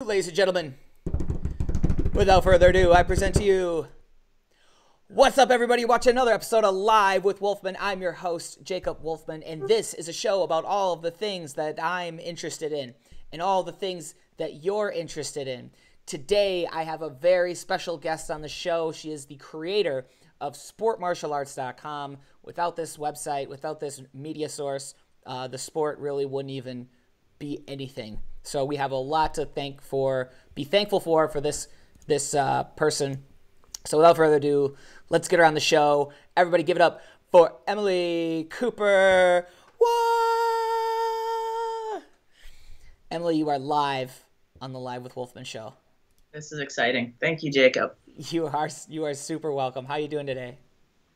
Ladies and gentlemen, without further ado, I present to you, what's up everybody, watching another episode of Live with Wolfman. I'm your host, Jacob Wolfman, and this is a show about all of the things that I'm interested in, and all the things that you're interested in. Today, I have a very special guest on the show. She is the creator of SportMartialArts.com. Without this website, without this media source, the sport really wouldn't even be anything. So we have a lot to be thankful for this person. So without further ado, let's get her on the show. Everybody give it up for Emily Cooper. What? Emily, you are live on the Live with Wolfman show. This is exciting. Thank you, Jacob. You are super welcome. How are you doing today?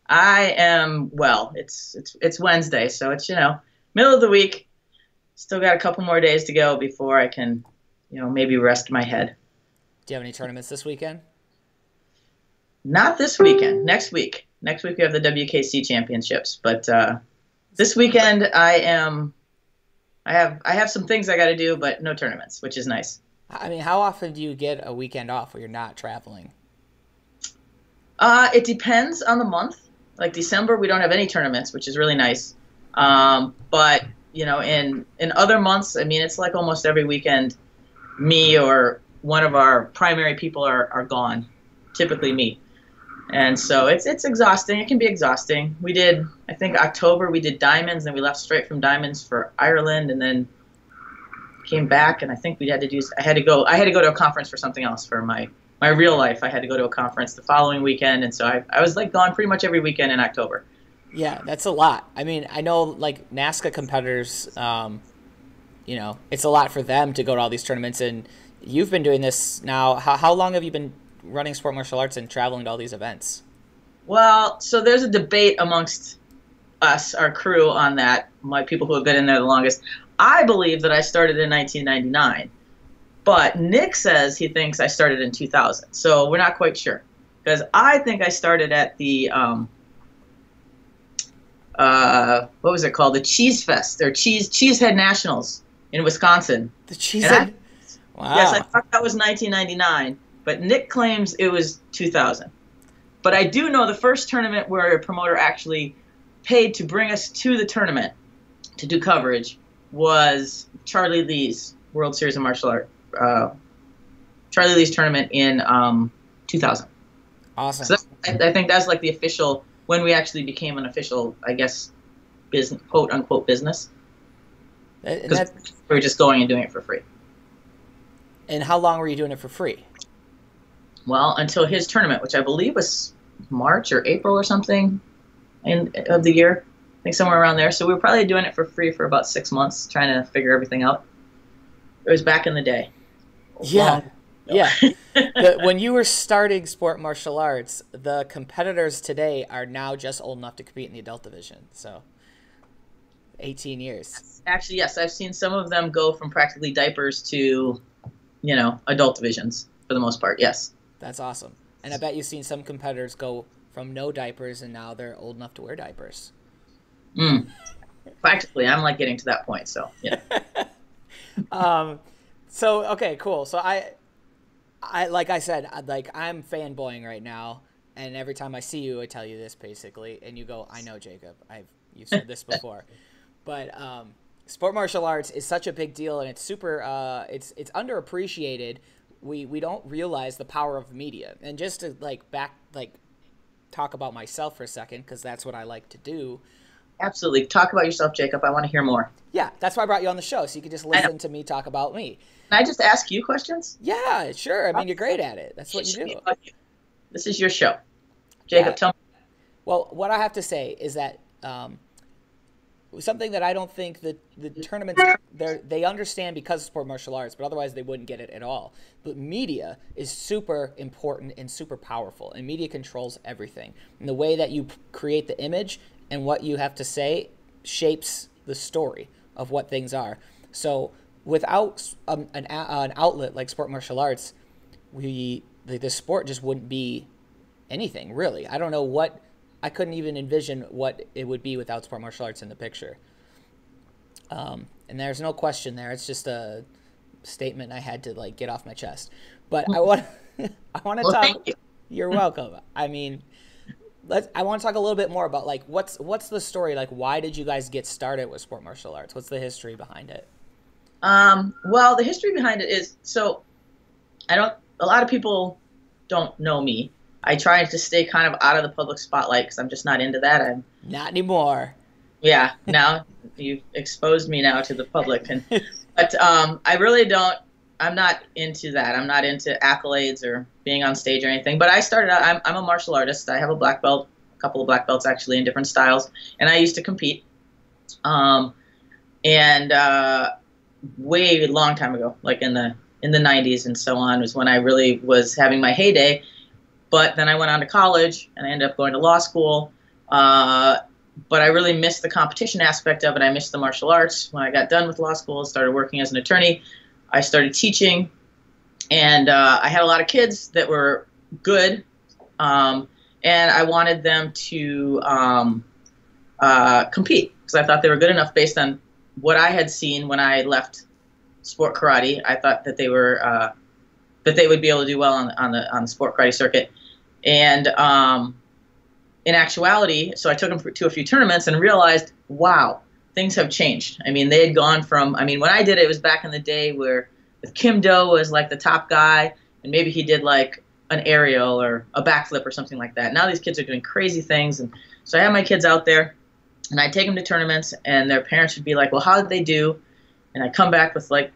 I am well. It's Wednesday, so it's, middle of the week. Still got a couple more days to go before I can, maybe rest my head. Do you have any tournaments this weekend? Not this weekend. Next week. Next week we have the WKC championships. But this weekend I have some things I got to do, but no tournaments, which is nice. I mean, how often do you get a weekend off where you're not traveling? It depends on the month. Like December, we don't have any tournaments, which is really nice. But in other months, I mean, it's like almost every weekend, me or one of our primary people are gone, typically me. And so it's exhausting. It can be exhausting. We did, I think October, we did diamonds, and we left straight from diamonds for Ireland, and then came back, and I think I had to go to a conference for something else for my real life. I had to go to a conference the following weekend, and so I was like gone pretty much every weekend in October. Yeah, that's a lot. I mean, I know like NASCA competitors, it's a lot for them to go to all these tournaments, and you've been doing this now. How long have you been running Sport Martial Arts and traveling to all these events? Well, so there's a debate amongst us, our crew, on that, my people who have been in there the longest. I believe that I started in 1999, but Nick says he thinks I started in 2000, so we're not quite sure. Because I think I started at the... what was it called? The Cheese Fest or Cheesehead Nationals in Wisconsin. The Cheesehead? Wow. Yes, I thought that was 1999, but Nick claims it was 2000. But I do know the first tournament where a promoter actually paid to bring us to the tournament to do coverage was Charlie Lee's World Series of Martial Art. Charlie Lee's tournament in 2000. Awesome. So I think that's like the official, when we actually became an official, I guess, business, quote unquote business. Because we were just going and doing it for free. And how long were you doing it for free? Well, until his tournament, which I believe was March or April or something of the year. I think somewhere around there. So we were probably doing it for free for about 6 months, trying to figure everything out. It was back in the day. Yeah. Yeah. When you were starting Sport Martial Arts, the competitors today are now just old enough to compete in the adult division. So 18 years. Actually, yes. I've seen some of them go from practically diapers to, adult divisions for the most part. Yes. That's awesome. And I bet you've seen some competitors go from no diapers and now they're old enough to wear diapers. Practically. I'm like getting to that point. So, yeah. So, okay, cool. So I like I said, I'm fanboying right now, and every time I see you, I tell you this basically, and you go, "I know, Jacob. You've said this before." But Sport Martial Arts is such a big deal, and it's super. It's underappreciated. We don't realize the power of media, and just to talk about myself for a second, because that's what I like to do. Absolutely, talk about yourself, Jacob. I want to hear more. Yeah, that's why I brought you on the show, so you can just listen to me talk about me. Can I just ask you questions? Yeah, sure. I mean, you're great at it. That's what you do. This is your show. Jacob, tell me. Well, what I have to say is that something that I don't think that the tournaments, they understand because of Sport Martial Arts, but otherwise they wouldn't get it at all. But media is super important and super powerful, and media controls everything. And the way that you create the image and what you have to say shapes the story of what things are. So without an outlet like Sport Martial Arts, the sport just wouldn't be anything, really. I don't know what I couldn't even envision what it would be without Sport Martial Arts in the picture. And there's no question there. It's just statement I had to like get off my chest. But I want I want to Well, talk. thank you. You're welcome. I mean, I want to talk a little bit more about like what's the story, like why did you guys get started with sport martial arts? What's the history behind it? Well, the history behind it is, so a lot of people don't know me. I try to stay kind of out of the public spotlight because I'm just not into that. Not anymore. Yeah, now you've exposed me now to the public, but I really don't. I'm not into that. I'm not into accolades or being on stage or anything. But I started out. I'm a martial artist. I have a black belt, a couple of black belts actually in different styles, and I used to compete. And way long time ago, like in the 90s and so on, was when I really was having my heyday. But then I went on to college and I ended up going to law school. But I really missed the competition aspect of it. I missed the martial arts. When I got done with law school, started working as an attorney, I started teaching, and I had a lot of kids that were good, and I wanted them to compete because I thought they were good enough based on what I had seen when I left sport karate. I thought that they were that they would be able to do well on the sport karate circuit, and in actuality, so I took them to a few tournaments and realized, wow, things have changed. I mean, they had gone from, I mean, when I did it, it was back in the day where Kim Do was like the top guy, and maybe he did like an aerial or a backflip or something like that. Now these kids are doing crazy things, and so I have my kids out there, and I take them to tournaments, and their parents would be like, well, how did they do? And I come back with like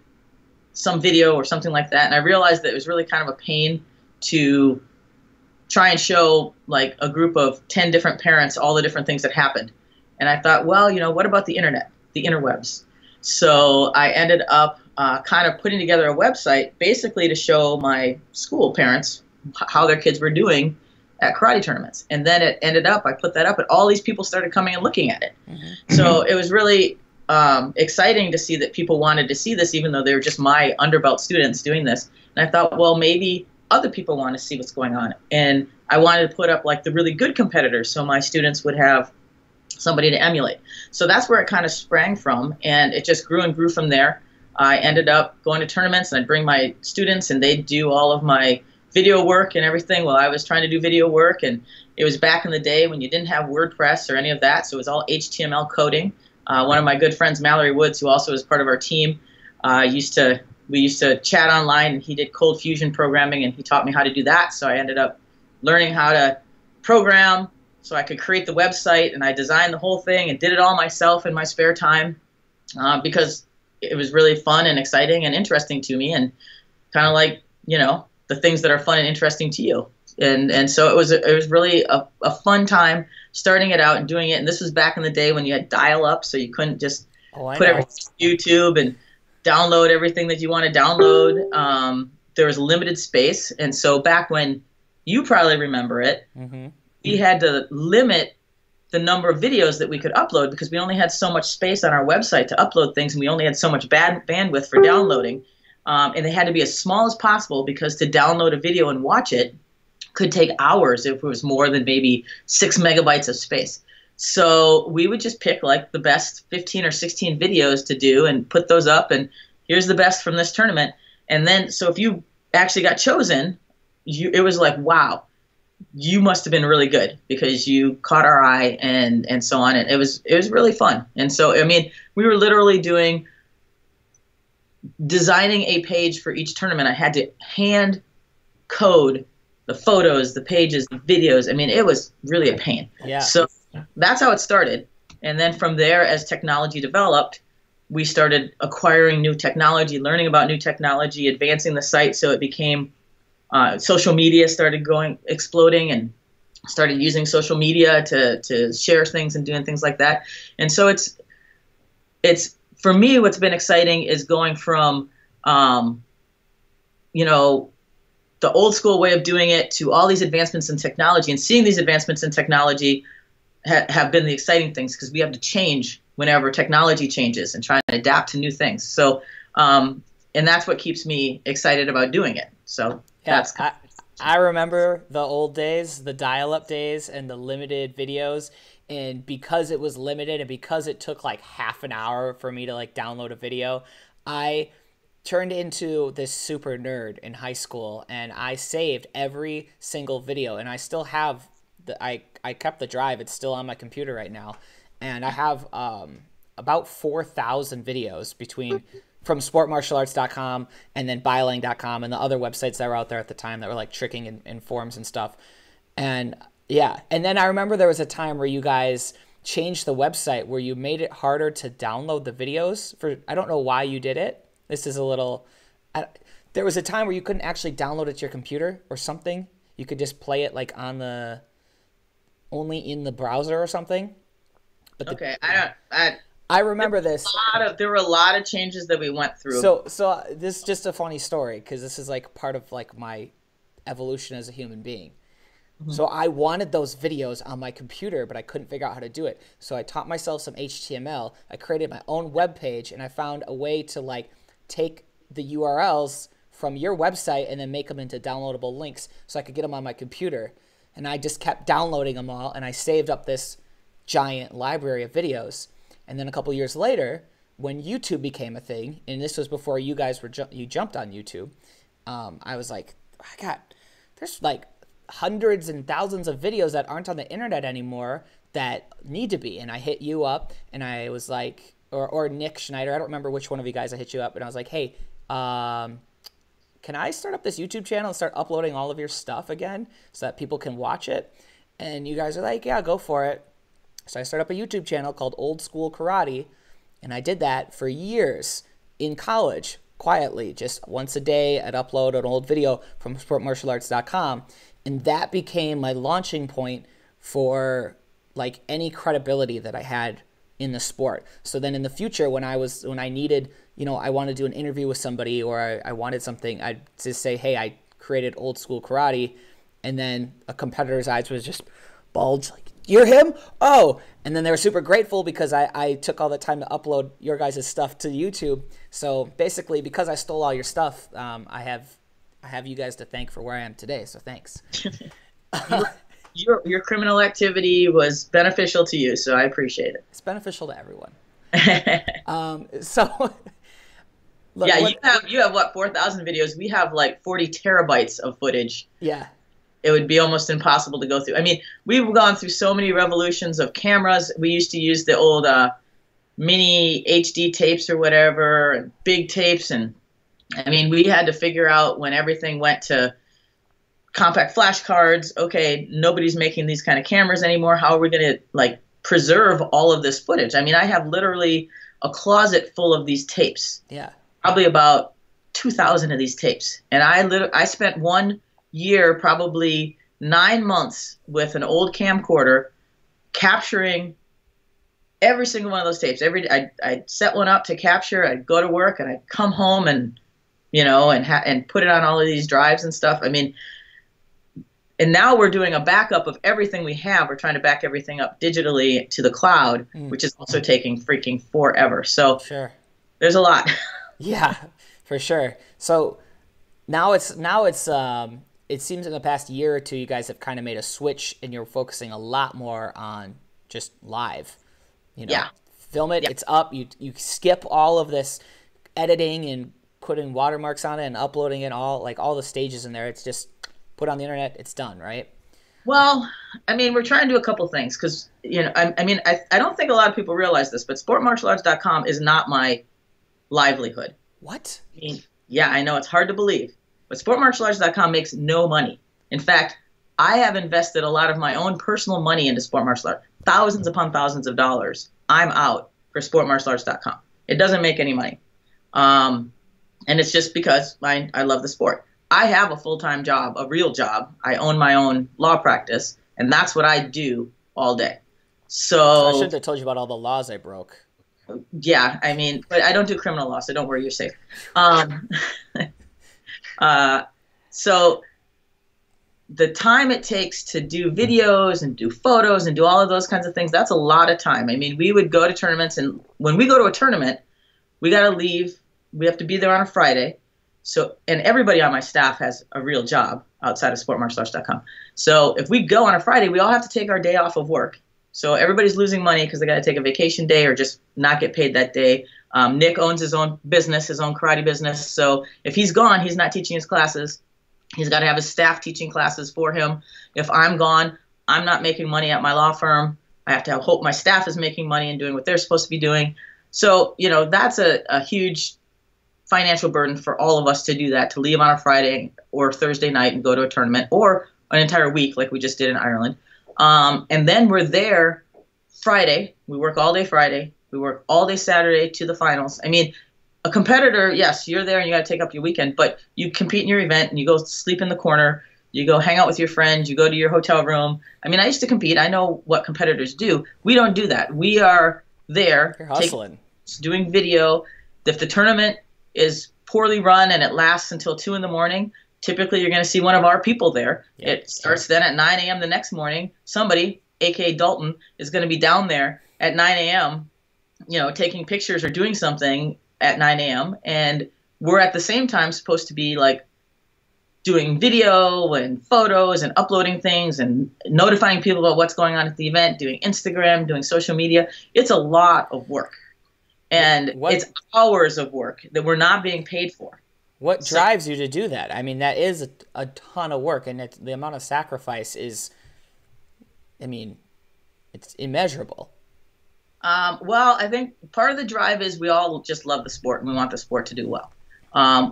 some video or something like that, and I realized that it was really kind of a pain to try and show like a group of 10 different parents all the different things that happened. And I thought, well, you know, what about the internet, the interwebs? So I ended up kind of putting together a website basically to show my school parents how their kids were doing at karate tournaments. And then it ended up, I put that up, and all these people started coming and looking at it. Mm-hmm. So it was really exciting to see that people wanted to see this, even though they were just my underbelt students doing this. And I thought, well, maybe other people want to see what's going on. And I wanted to put up like the really good competitors so my students would have somebody to emulate. So that's where it kind of sprang from, and it just grew and grew from there. I ended up going to tournaments, and I'd bring my students, and they'd do all of my video work and everything while I was trying to do video work. And it was back in the day when you didn't have WordPress or any of that, so it was all HTML coding. One of my good friends, Mallory Woods, who also is part of our team, we used to chat online, and he did cold fusion programming, and he taught me how to do that. So I ended up learning how to program so I could create the website, and I designed the whole thing and did it all myself in my spare time because it was really fun and exciting and interesting to me, and kind of like, you know, the things that are fun and interesting to you. And so it was really a fun time starting it out and doing it. And this was back in the day when you had dial-up, so you couldn't just put everything on YouTube and download everything that you want to download. There was limited space, and so back when, you probably remember it, mm-hmm. we had to limit the number of videos that we could upload because we only had so much space on our website to upload things, and we only had so much bandwidth for downloading. And they had to be as small as possible because to download a video and watch it could take hours if it was more than maybe 6 megabytes of space. So we would just pick like the best 15 or 16 videos to do and put those up, and here's the best from this tournament. And then, so if you actually got chosen, it was like, wow, you must have been really good because you caught our eye and so on. And it was really fun. And so, I mean, we were literally designing a page for each tournament. I had to hand code the photos, the pages, the videos. I mean, it was really a pain. Yeah. So that's how it started. And then from there, as technology developed, we started acquiring new technology, learning about new technology, advancing the site so it became social media started exploding, and started using social media to share things and doing things like that. And so it's for me, what's been exciting is going from, you know, the old school way of doing it to all these advancements in technology, and seeing these advancements in technology have been the exciting things because we have to change whenever technology changes and try and adapt to new things. So, and that's what keeps me excited about doing it. So yeah, I remember the old days, the dial-up days and the limited videos. And because it was limited and because it took like half an hour for me to like download a video, I turned into this super nerd in high school, and I saved every single video, and I still have I kept the drive. It's still on my computer right now, and I have about 4,000 videos from SportMartialArts.com and then Biolang.com and the other websites that were out there at the time that were like tricking in forums and stuff. And yeah, and then I remember there was a time where you guys changed the website where you made it harder to download the videos. I don't know why you did it. This is a little, there was a time where you couldn't actually download it to your computer or something. You could just play it like only in the browser or something. But okay, I remember this. There were a lot of changes that we went through. So this is just a funny story because this is like part of like my evolution as a human being. Mm-hmm. So I wanted those videos on my computer, but I couldn't figure out how to do it. So I taught myself some HTML. I created my own web page, and I found a way to like take the URLs from your website and then make them into downloadable links so I could get them on my computer. And I just kept downloading them all, and I saved up this giant library of videos. And then a couple years later, when YouTube became a thing, and this was before you guys you jumped on YouTube, I was like, there's like hundreds and thousands of videos that aren't on the internet anymore that need to be. And I hit you up, and I was like, or Nick Schneider, I don't remember which one of you guys I hit you up, and I was like, hey, can I start up this YouTube channel and start uploading all of your stuff again so that people can watch it? And you guys are like, yeah, go for it. So I started up a YouTube channel called Old School Karate, and I did that for years in college, quietly. Just once a day, I'd upload an old video from SportMartialArts.com, and that became my launching point for like any credibility that I had in the sport. So then in the future, when I needed, I wanted to do an interview with somebody, or I wanted something, I'd just say, hey, I created Old School Karate, and then a competitor's eyes was just bulge, like, you're him? Oh, and then they were super grateful because I took all the time to upload your guys' stuff to YouTube. So basically, because I stole all your stuff, I have you guys to thank for where I am today. So thanks. Your criminal activity was beneficial to you, so I appreciate it. It's beneficial to everyone. Look, yeah, you have what, 4,000 videos? We have like 40 terabytes of footage. Yeah. It would be almost impossible to go through. I mean, we've gone through so many revolutions of cameras. We used to use the old mini HD tapes or whatever, and big tapes. And I mean, we had to figure out when everything went to compact flash cards. Okay, nobody's making these kind of cameras anymore. How are we going to like preserve all of this footage? I mean, I have literally a closet full of these tapes. Yeah. Probably about 2,000 of these tapes. And I spent 1 year, probably 9 months, with an old camcorder capturing every single one of those tapes. I'd set one up to capture. I'd go to work, and I'd come home and and put it on all of these drives and stuff. I mean, and now we're doing a backup of everything we have. We're trying to back everything up digitally to the cloud, which is also taking freaking forever. So sure, there's a lot. Yeah, for sure. So now it's it seems in the past year or two, you guys have kind of made a switch, and you're focusing a lot more on just live. Yeah. Film it. Yeah. It's up. You skip all of this editing and putting watermarks on it and uploading it all the stages in there. It's just put on the internet. It's done, right? Well, I mean, we're trying to do a couple things because I don't think a lot of people realize this, but SportMartialArts.com is not my livelihood. What? I mean, yeah, I know it's hard to believe. But SportMartialArts.com makes no money. In fact, I have invested a lot of my own personal money into Sport Martial Arts, thousands upon thousands of dollars. I'm out for SportMartialArts.com. It doesn't make any money. And it's just because I love the sport. I have a full-time job, a real job. I own my own law practice, and that's what I do all day. So I shouldn't have told you about all the laws I broke. Yeah, I mean, but I don't do criminal law, so don't worry, you're safe. So the time it takes to do videos and do photos and do all of those kinds of things, that's a lot of time. I mean, we would go to tournaments, and when we go to a tournament, we got to leave. We have to be there on a Friday. So, and everybody on my staff has a real job outside of SportMartialArts.com. So if we go on a Friday, we all have to take our day off of work. So everybody's losing money because they got to take a vacation day or just not get paid that day. Nick owns his own business, his own karate business. So if he's gone, he's not teaching his classes. He's got to have his staff teaching classes for him. If I'm gone, I'm not making money at my law firm. I have to hope my staff is making money and doing what they're supposed to be doing. So, that's a huge financial burden for all of us to do that, to leave on a Friday or Thursday night and go to a tournament, or an entire week like we just did in Ireland. And then we're there Friday. We work all day Friday. We work all day Saturday to the finals. I mean, a competitor, yes, you're there and you got to take up your weekend, but you compete in your event and you go sleep in the corner. You go hang out with your friends. You go to your hotel room. I mean, I used to compete. I know what competitors do. We don't do that. We are there. You're hustling. Doing video. If the tournament is poorly run and it lasts until 2 in the morning, typically you're going to see one of our people there. Yep. It starts then at 9 a.m. the next morning. Somebody, a.k.a. Dalton, is going to be down there at 9 a.m., taking pictures or doing something at 9 a.m. And we're at the same time supposed to be like doing video and photos and uploading things and notifying people about what's going on at the event, doing Instagram, doing social media. It's a lot of work. And it's hours of work that we're not being paid for. What drives you to do that? I mean, that is a ton of work, and the amount of sacrifice is, it's immeasurable. Well, I think part of the drive is we all just love the sport and we want the sport to do well.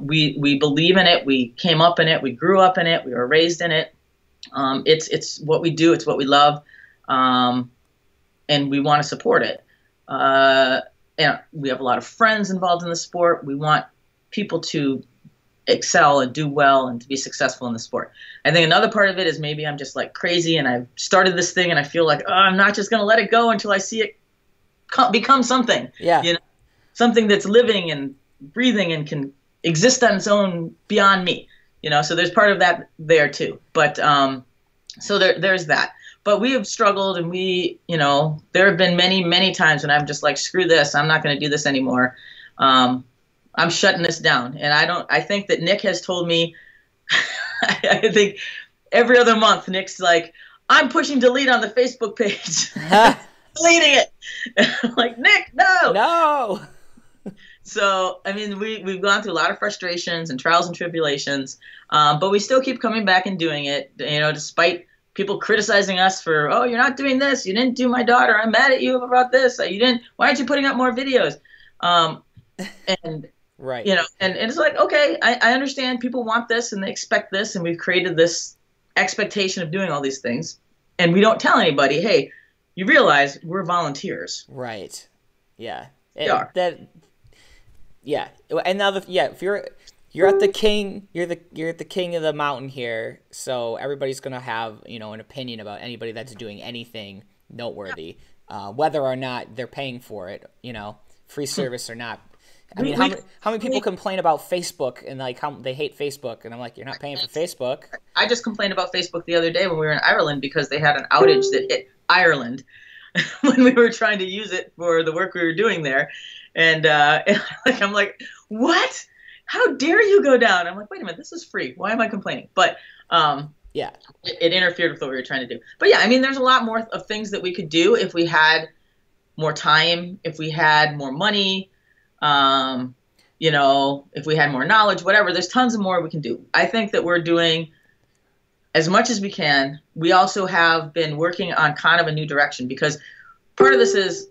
We believe in it. We came up in it. We grew up in it. We were raised in it. It's what we do. It's what we love, and we want to support it. And we have a lot of friends involved in the sport. We want people to excel and do well and to be successful in the sport. I think another part of it is maybe I'm just like crazy and I've started this thing and I feel like, I'm not just going to let it go until I see it become something. Yeah. Something that's living and breathing and can exist on its own beyond me. So there's part of that there too. But so there's that. But we have struggled, and there have been many, many times when I'm just like, screw this, I'm not going to do this anymore. I'm shutting this down. And I think that Nick has told me, I think every other month, Nick's like, I'm pushing delete on the Facebook page. Deleting it. I'm like, Nick, no. No. So, we've gone through a lot of frustrations and trials and tribulations, but we still keep coming back and doing it, despite people criticizing us for, oh, you're not doing this. You didn't do my daughter. I'm mad at you about this. Why aren't you putting up more videos? And, right. And it's like, okay, I understand people want this and they expect this. And we've created this expectation of doing all these things. And we don't tell anybody, hey, you realize we're volunteers. Right. Yeah. We are. Yeah. And now, if you're at the king, you're at the king of the mountain here, so everybody's gonna have an opinion about anybody that's doing anything noteworthy, whether or not they're paying for it, free service or not. How many people complain about Facebook and like how they hate Facebook, and I'm like, you're not paying for Facebook. I just complained about Facebook the other day when we were in Ireland because they had an outage that hit Ireland when we were trying to use it for the work we were doing there, and I'm like, what? How dare you go down? I'm like, wait a minute, this is free. Why am I complaining? But yeah, it interfered with what we were trying to do. But yeah, there's a lot more of things that we could do if we had more time, if we had more money, if we had more knowledge, whatever. There's tons of more we can do. I think that we're doing as much as we can. We also have been working on kind of a new direction because part of this is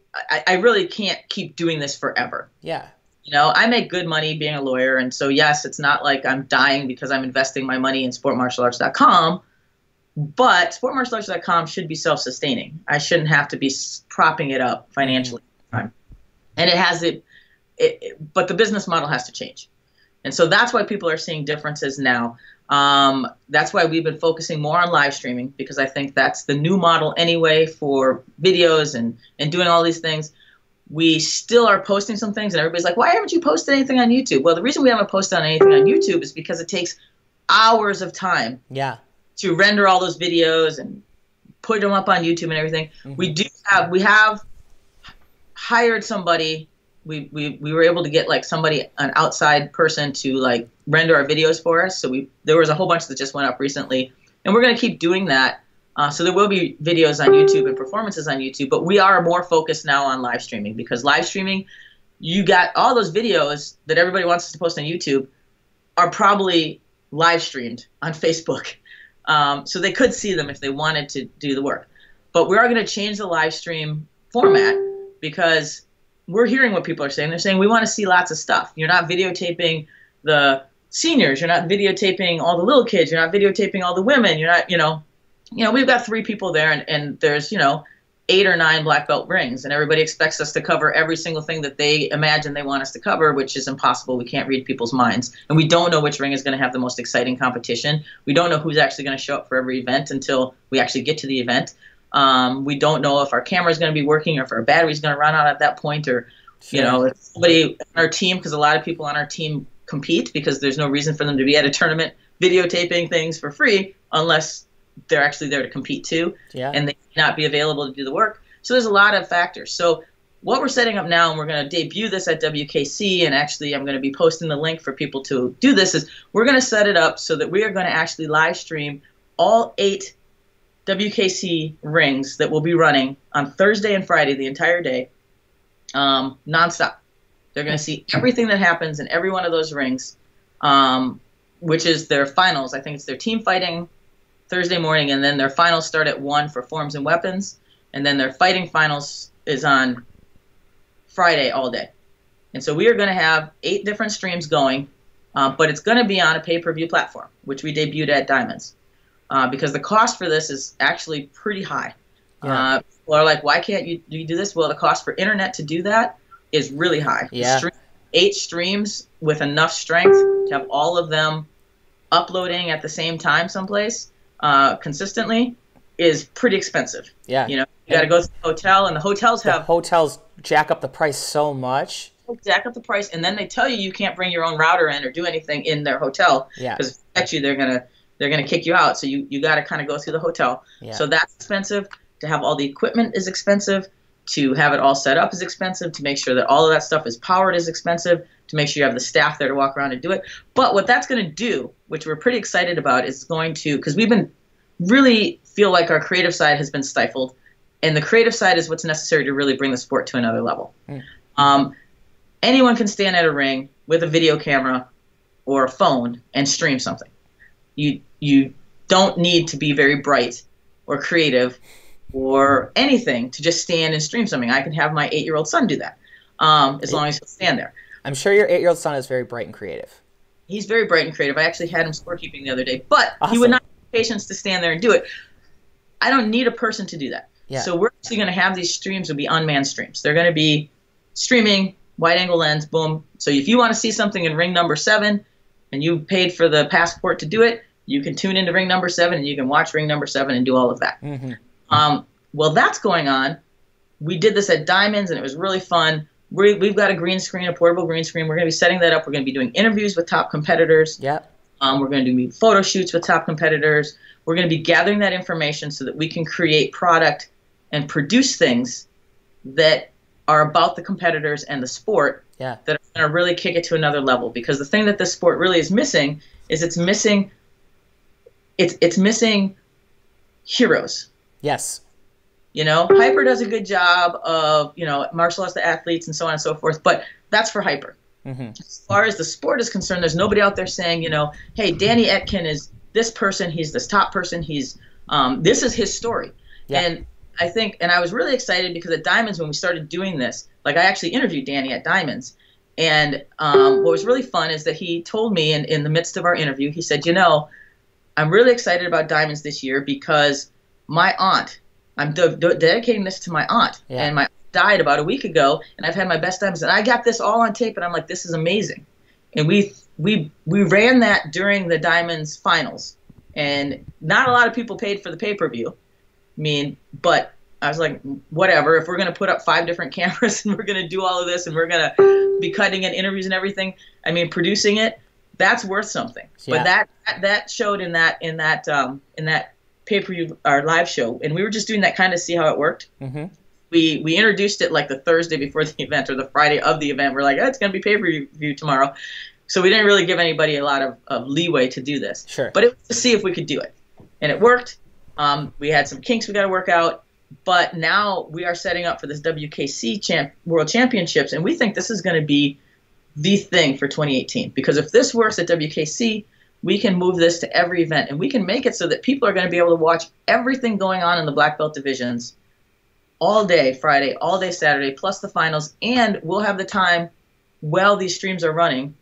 I really can't keep doing this forever. Yeah. I make good money being a lawyer, and so yes, it's not like I'm dying because I'm investing my money in SportMartialArts.com, but SportMartialArts.com should be self-sustaining. I shouldn't have to be propping it up financially. And it has but the business model has to change. And so that's why people are seeing differences now. That's why we've been focusing more on live streaming, because I think that's the new model anyway for videos and doing all these things. We still are posting some things, and everybody's like, why haven't you posted anything on YouTube? Well, the reason we haven't posted on anything on YouTube is because it takes hours of time to render all those videos and put them up on YouTube and everything. Mm-hmm. We have hired somebody. We were able to get like an outside person to like render our videos for us. So there was a whole bunch that just went up recently, and we're going to keep doing that. So there will be videos on YouTube and performances on YouTube, but we are more focused now on live streaming, because live streaming you got all those videos that everybody wants us to post on YouTube are probably live streamed on Facebook. So they could see them if they wanted to do the work. But we are going to change the live stream format because we're hearing what people are saying. They're saying we want to see lots of stuff. You're not videotaping the seniors. You're not videotaping all the little kids. You're not videotaping all the women. You're not, we've got 3 people there and there's, 8 or 9 black belt rings, and everybody expects us to cover every single thing that they imagine they want us to cover, which is impossible. We can't read people's minds, and we don't know which ring is going to have the most exciting competition. We don't know who's actually going to show up for every event until we actually get to the event. We don't know if our camera is going to be working or if our battery is going to run out at that point, or if somebody on our team, because a lot of people on our team compete because there's no reason for them to be at a tournament videotaping things for free unless they're actually there to compete too, and they may not be available to do the work. So there's a lot of factors. So what we're setting up now, and we're going to debut this at WKC, and actually I'm going to be posting the link for people to do this, is we're going to set it up so that we are going to actually live stream all 8 WKC rings that will be running on Thursday and Friday, the entire day, nonstop. They're going to see everything that happens in every one of those rings, which is their finals. I think it's their team fighting Thursday morning, and then their finals start at 1 for forms and weapons, and then their fighting finals is on Friday all day. And so we are going to have 8 different streams going, but it's going to be on a pay-per-view platform, which we debuted at Diamonds, because the cost for this is actually pretty high. People are like, why can't you do this? Well, the cost for internet to do that is really high. 8 streams with enough strength to have all of them uploading at the same time someplace consistently is pretty expensive. You got to go to the hotel, and the hotels jack up the price so much. Jack up the price, and then they tell you can't bring your own router in or do anything in their hotel because actually they're gonna kick you out. So you got to kind of go through the hotel. So that's expensive. To have all the equipment is expensive. To have it all set up is expensive. To make sure that all of that stuff is powered is expensive. To make sure you have the staff there to walk around and do it. But what that's going to do, which we're pretty excited about, is going to, because we've been really feel like our creative side has been stifled, and the creative side is what's necessary to really bring the sport to another level. Anyone can stand at a ring with a video camera or a phone and stream something. You don't need to be very bright or creative or anything to just stand and stream something. I can have my 8-year-old son do that as long as he'll stand there. I'm sure your 8-year-old son is very bright and creative. He's very bright and creative. I actually had him scorekeeping the other day, but he would not have patience to stand there and do it. I don't need a person to do that. So we're actually going to have these streams will be unmanned streams. They're going to be streaming, wide angle lens, boom. So if you want to see something in ring number 7 and you paid for the passport to do it, you can tune into ring number 7 and you can watch ring number 7 and do all of that. Well, that's going on. We did this at Diamonds, and it was really fun. We've got a green screen, a portable green screen. We're going to be setting that up. We're going to be doing interviews with top competitors. We're going to do photo shoots with top competitors. We're going to be gathering that information so that we can create product and produce things that are about the competitors and the sport that are going to really kick it to another level. Because the thing that this sport really is missing is it's missing heroes. Hyper does a good job of, martial arts, the athletes, and so on and so forth, but that's for Hyper. As far as the sport is concerned, there's nobody out there saying, hey, Danny Etkin is this person, he's this top person, he's this is his story. And I think, and I was really excited because at Diamonds when we started doing this, like I actually interviewed Danny at Diamonds, and what was really fun is that he told me in the midst of our interview, he said, I'm really excited about Diamonds this year because my aunt, I'm dedicating this to my aunt, and my aunt died about a week ago, and I've had my best times, and I got this all on tape, and I'm like, this is amazing. And we ran that during the Diamonds finals, and not a lot of people paid for the pay-per-view. But I was like, whatever, if we're going to put up 5 different cameras and we're going to do all of this and we're going to be cutting in interviews and everything, producing it, that's worth something. But that showed in that pay-per-view, our live show, and we were just doing that kind of see how it worked. We introduced it like the Thursday before the event or the Friday of the event. We're like, it's going to be pay-per-view tomorrow. So we didn't really give anybody a lot of leeway to do this. But it was to see if we could do it. And it worked. We had some kinks we got to work out, But now we are setting up for this WKC World Championships, and we think this is going to be the thing for 2018. Because if this works at WKC, we can move this to every event, and we can make it so that people are going to be able to watch everything going on in the black belt divisions all day Friday, all day Saturday, plus the finals, and we'll have the time while these streams are running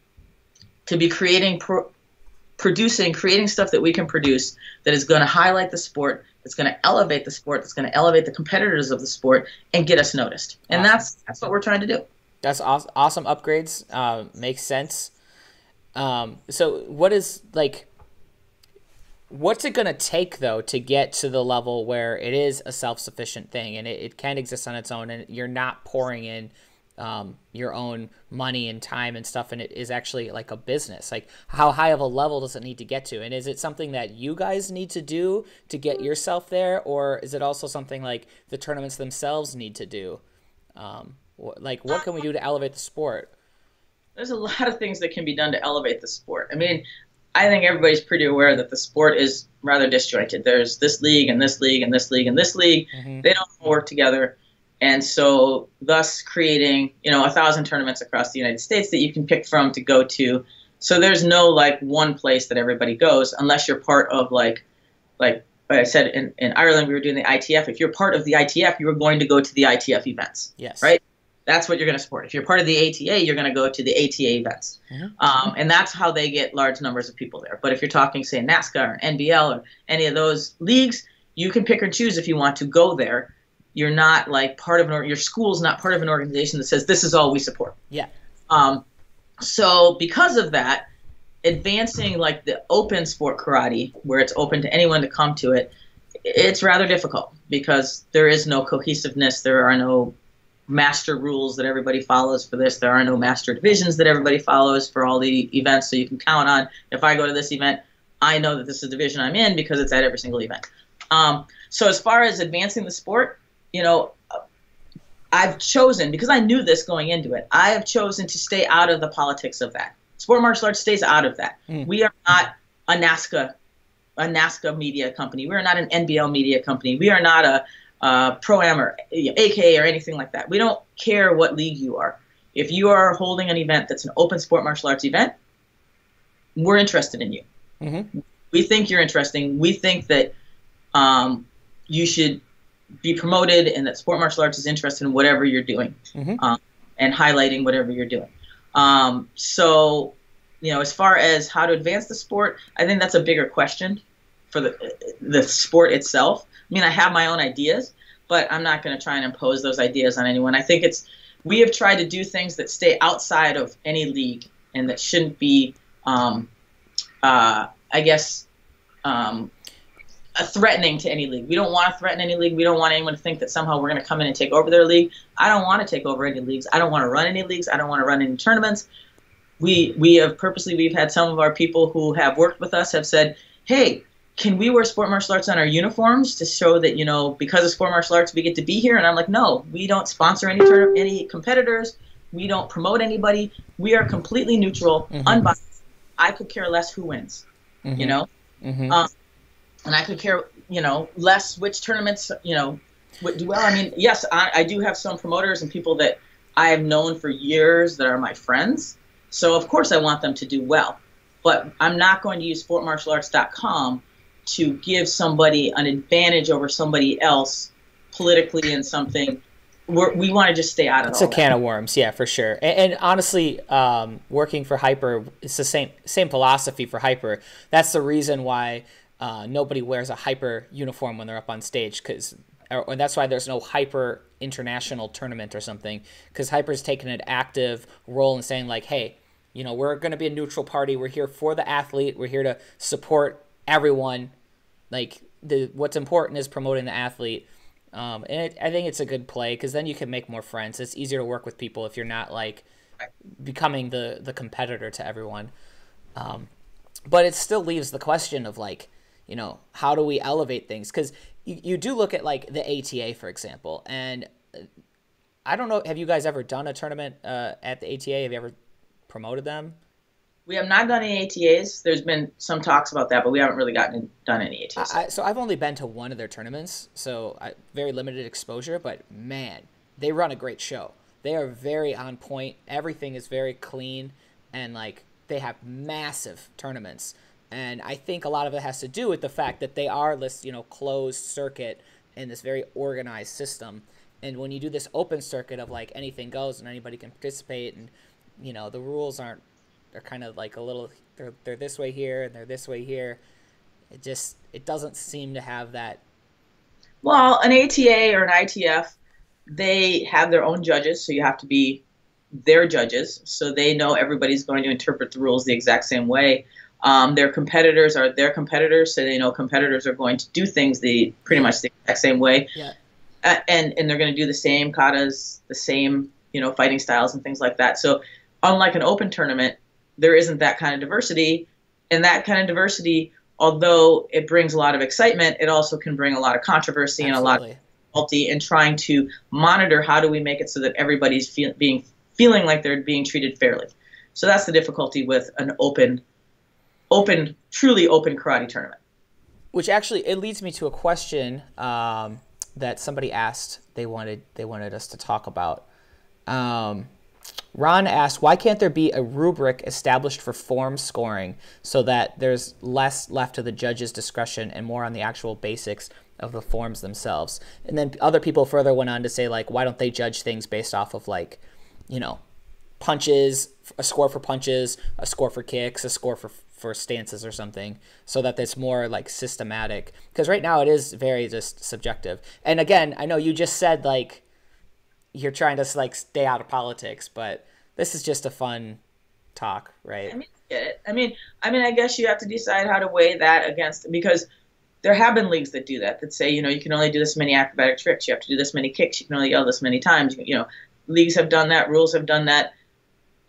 to be creating stuff that we can produce that is going to highlight the sport, that's going to elevate the sport, that's going to elevate the competitors of the sport and get us noticed. And that's what we're trying to do. That's awesome upgrades. Makes sense. So what is, like, what's it going to take, though, to get to the level where it is a self-sufficient thing and it can exist on its own and you're not pouring in your own money and time and stuff, and it is actually like a business? Like, how high of a level does it need to get to? And is it something that you guys need to do to get yourself there, or is it also something like the tournaments themselves need to do? Like, what can we do to elevate the sport? There's a lot of things that can be done to elevate the sport. I mean, I think everybody's pretty aware that the sport is rather disjointed. There's this league and this league and this league and this league. Mm-hmm. They don't work together. And so thus creating, 1,000 tournaments across the United States that you can pick from to go to. So there's no like one place that everybody goes unless you're part of like I said in Ireland, we were doing the ITF. If you're part of the ITF, you are going to go to the ITF events. Yes. Right? That's what you're going to support. If you're part of the ATA, you're going to go to the ATA events. Mm-hmm. And that's how they get large numbers of people there. But if you're talking, say, NASCAR or NBL or any of those leagues, you can pick or choose if you want to go there. You're not like part of your school's not part of an organization that says this is all we support. Yeah. So because of that, advancing like the open sport karate, where it's open to anyone to come to it, it's rather difficult because there is no cohesiveness. There are no master rules that everybody follows for this. There are no master divisions that everybody follows for all the events. So you can count on, if I go to this event, I know that this is the division I'm in because it's at every single event. So as far as advancing the sport, I've chosen, because I knew this going into it, I have chosen to stay out of the politics of that. Sport martial arts stays out of that. We are not a NASCA media company. We are not an NBL media company. We are not a Pro-Am or AKA or anything like that. We don't care what league you are. If you are holding an event that's an open sport martial arts event, we're interested in you. Mm-hmm. We think you're interesting. We think that you should be promoted and that sport martial arts is interested in whatever you're doing. Mm-hmm. And highlighting whatever you're doing. So, as far as how to advance the sport, I think that's a bigger question for the sport itself. I mean, I have my own ideas, but I'm not going to try and impose those ideas on anyone. I think we have tried to do things that stay outside of any league and that shouldn't be, threatening to any league. We don't want to threaten any league. We don't want anyone to think that somehow we're going to come in and take over their league. I don't want to take over any leagues. I don't want to run any leagues. I don't want to run any tournaments. We've had some of our people who have worked with us have said, hey, can we wear sport martial arts on our uniforms to show that, because of sport martial arts, we get to be here? And I'm like, no, we don't sponsor any competitors. We don't promote anybody. We are completely neutral, mm-hmm. unbiased. I could care less who wins, Mm-hmm. And I could care, less which tournaments, would do well. I mean, yes, I do have some promoters and people that I have known for years that are my friends. So, of course, I want them to do well. But I'm not going to use SportMartialArts.com to give somebody an advantage over somebody else politically in something. We want to just stay out of it. It's a can of worms, yeah, for sure. And honestly, working for Hyper, it's the same philosophy for Hyper. That's the reason why nobody wears a Hyper uniform when they're up on stage, and that's why there's no Hyper international tournament or something, because Hyper's taken an active role in saying, like, hey, we're going to be a neutral party. We're here for the athlete. We're here to support everyone. Like, what's important is promoting the athlete. I think it's a good play, because then you can make more friends. It's easier to work with people if you're not like becoming the competitor to everyone. But it still leaves the question of, like, how do we elevate things? Because you do look at like the ATA, for example, and I don't know, have you guys ever done a tournament at the ATA? Have you ever promoted them? We have not done any ATAs. There's been some talks about that, but we haven't really done any ATAs. So I've only been to one of their tournaments, so very limited exposure. But man, they run a great show. They are very on point. Everything is very clean, and like they have massive tournaments. And I think a lot of it has to do with the fact that they are this, closed circuit in this very organized system. And when you do this open circuit of like anything goes and anybody can participate, and the rules aren't, they're kind of like a little, they're this way here and they're this way here. It doesn't seem to have that. Well, an ATA or an ITF, they have their own judges, so you have to be their judges, so they know everybody's going to interpret the rules the exact same way. Their competitors are their competitors, so they know competitors are going to do things pretty much the exact same way. Yeah. And they're going to do the same katas, the same fighting styles and things like that. So unlike an open tournament, there isn't that kind of diversity, and that kind of diversity, although it brings a lot of excitement, it also can bring a lot of controversy. Absolutely. And a lot of difficulty in trying to monitor how do we make it so that everybody's feeling like they're being treated fairly. So that's the difficulty with an truly open karate tournament. Which actually, it leads me to a question that somebody asked they wanted us to talk about. Ron asked, why can't there be a rubric established for form scoring so that there's less left to the judge's discretion and more on the actual basics of the forms themselves? And then other people further went on to say, like, why don't they judge things based off of, like, punches, a score for punches, a score for kicks, a score for stances or something, so that it's more like systematic? Because right now it is very just subjective. And again, I know you just said like you're trying to like stay out of politics, but this is just a fun talk, right? I get it. I mean, I guess you have to decide how to weigh that against, because there have been leagues that do that say, you can only do this many acrobatic tricks, you have to do this many kicks, you can only yell this many times. Leagues have done that, rules have done that.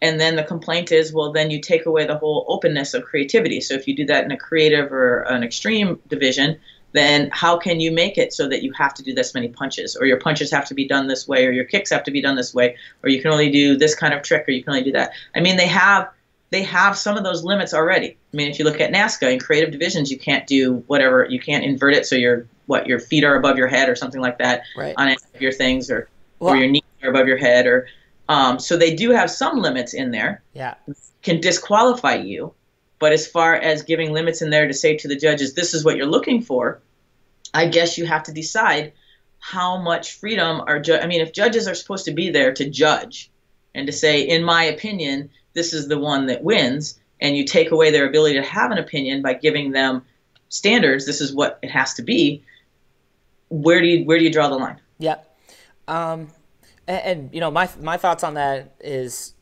And then the complaint is, well, then you take away the whole openness of creativity. So if you do that in a creative or an extreme division, then how can you make it so that you have to do this many punches, or your punches have to be done this way, or your kicks have to be done this way, or you can only do this kind of trick, or you can only do that? I mean, they have some of those limits already. I mean, if you look at NASCA, in creative divisions, you can't do whatever, you can't invert it so your feet are above your head or something like that, right, on any of your things, or your knees are above your head, or so they do have some limits in there. Yeah. Can disqualify you. But as far as giving limits in there to say to the judges, this is what you're looking for, I guess you have to decide how much freedom if judges are supposed to be there to judge and to say, in my opinion, this is the one that wins, and you take away their ability to have an opinion by giving them standards, this is what it has to be, where do you draw the line? Yeah. And my thoughts on that is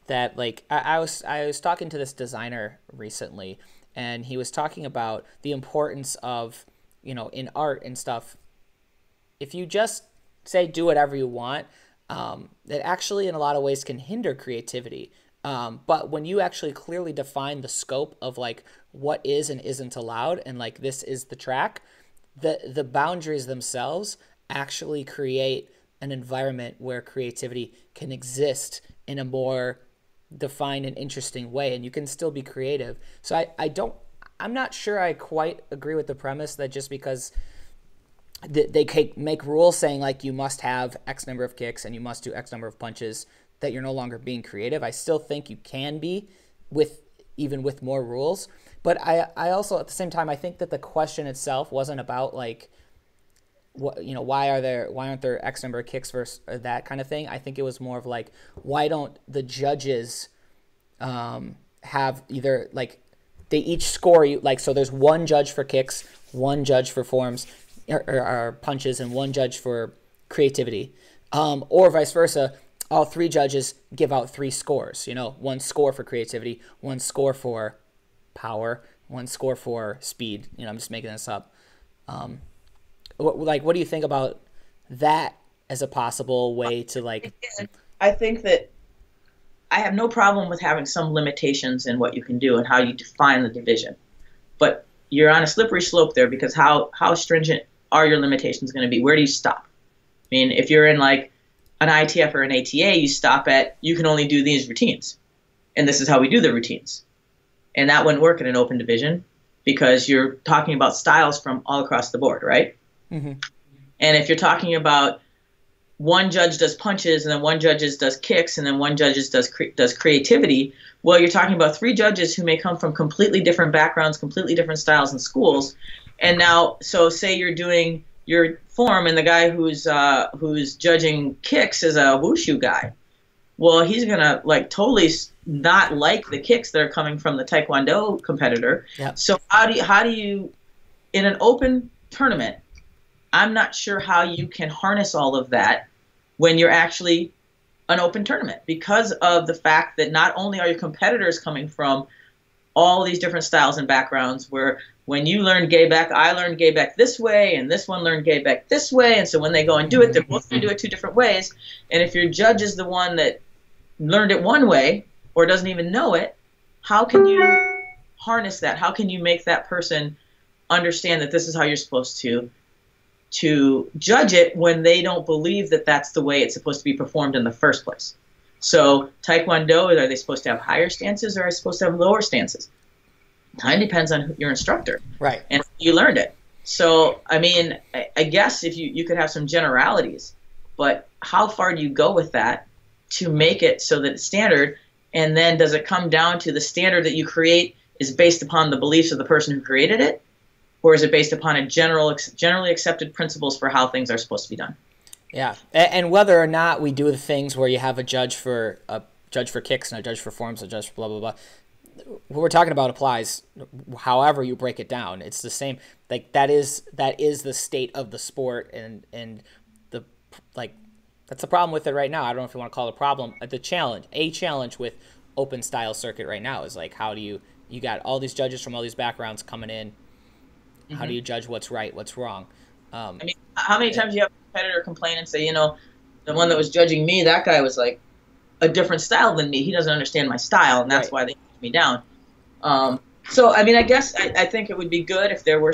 that, like, I was talking to this designer recently, and he was talking about the importance of, in art and stuff, if you just say do whatever you want, it actually in a lot of ways can hinder creativity. But when you actually clearly define the scope of like what is and isn't allowed, and like this is the track, the boundaries themselves actually create an environment where creativity can exist in a more defined and interesting way, and you can still be creative. So I'm not sure I quite agree with the premise that just because they make rules saying like you must have X number of kicks and you must do X number of punches, that you're no longer being creative. I still think you can be even with more rules. But I also at the same time, I think that the question itself wasn't about like, why aren't there X number of kicks versus that kind of thing. I think it was more of like, why don't the judges have either like they each score you, like, so there's one judge for kicks, one judge for forms or punches, and one judge for creativity, or vice versa. All three judges give out 3 scores. One score for creativity, one score for power, one score for speed. I'm just making this up. What do you think about that as a possible way to like? I think that I have no problem with having some limitations in what you can do and how you define the division, but you're on a slippery slope there, because how stringent are your limitations going to be? Where do you stop? I mean, if you're in like an ITF or an ATA, you stop at, you can only do these routines. and this is how we do the routines. And that wouldn't work in an open division because you're talking about styles from all across the board, right? Mm-hmm. And if you're talking about one judge does punches and then one judge does kicks and then one judge does creativity, well, you're talking about 3 judges who may come from completely different backgrounds, completely different styles and schools. And now, so say you're doing your form and the guy who's judging kicks is a wushu guy. Well, he's gonna like totally not like the kicks that are coming from the Taekwondo competitor. Yep. So how do you in an open tournament, I'm not sure how you can harness all of that when you're actually an open tournament, because of the fact that not only are your competitors coming from all these different styles and backgrounds, where when you learn Gaebaek, I learned Gaebaek this way, and this one learned Gaebaek this way, and so when they go and do it, they're both going to do it 2 different ways. And if your judge is the one that learned it one way or doesn't even know it, how can you harness that? How can you make that person understand that this is how you're supposed to judge it when they don't believe that that's the way it's supposed to be performed in the first place? So Taekwondo, are they supposed to have higher stances or are they supposed to have lower stances? Time depends on your instructor. Right. And you learned it. So, I mean, I guess if you could have some generalities, but how far do you go with that to make it so that it's standard? And then does it come down to the standard that you create is based upon the beliefs of the person who created it? Or is it based upon a generally accepted principles for how things are supposed to be done? Yeah, and whether or not we do the things where you have a judge for kicks and a judge for forms, a judge for blah blah blah, what we're talking about applies however you break it down. It's the same. Like that is the state of the sport, and the like that's the problem with it right now. I don't know if you want to call it a problem. A challenge with open style circuit right now is like, how do you got all these judges from all these backgrounds coming in. How do you judge what's right, what's wrong? I mean, how many times do you have a competitor complain and say, the one that was judging me, that guy was like a different style than me. He doesn't understand my style, and that's why they put me down. So, I mean, I guess I think it would be good if there were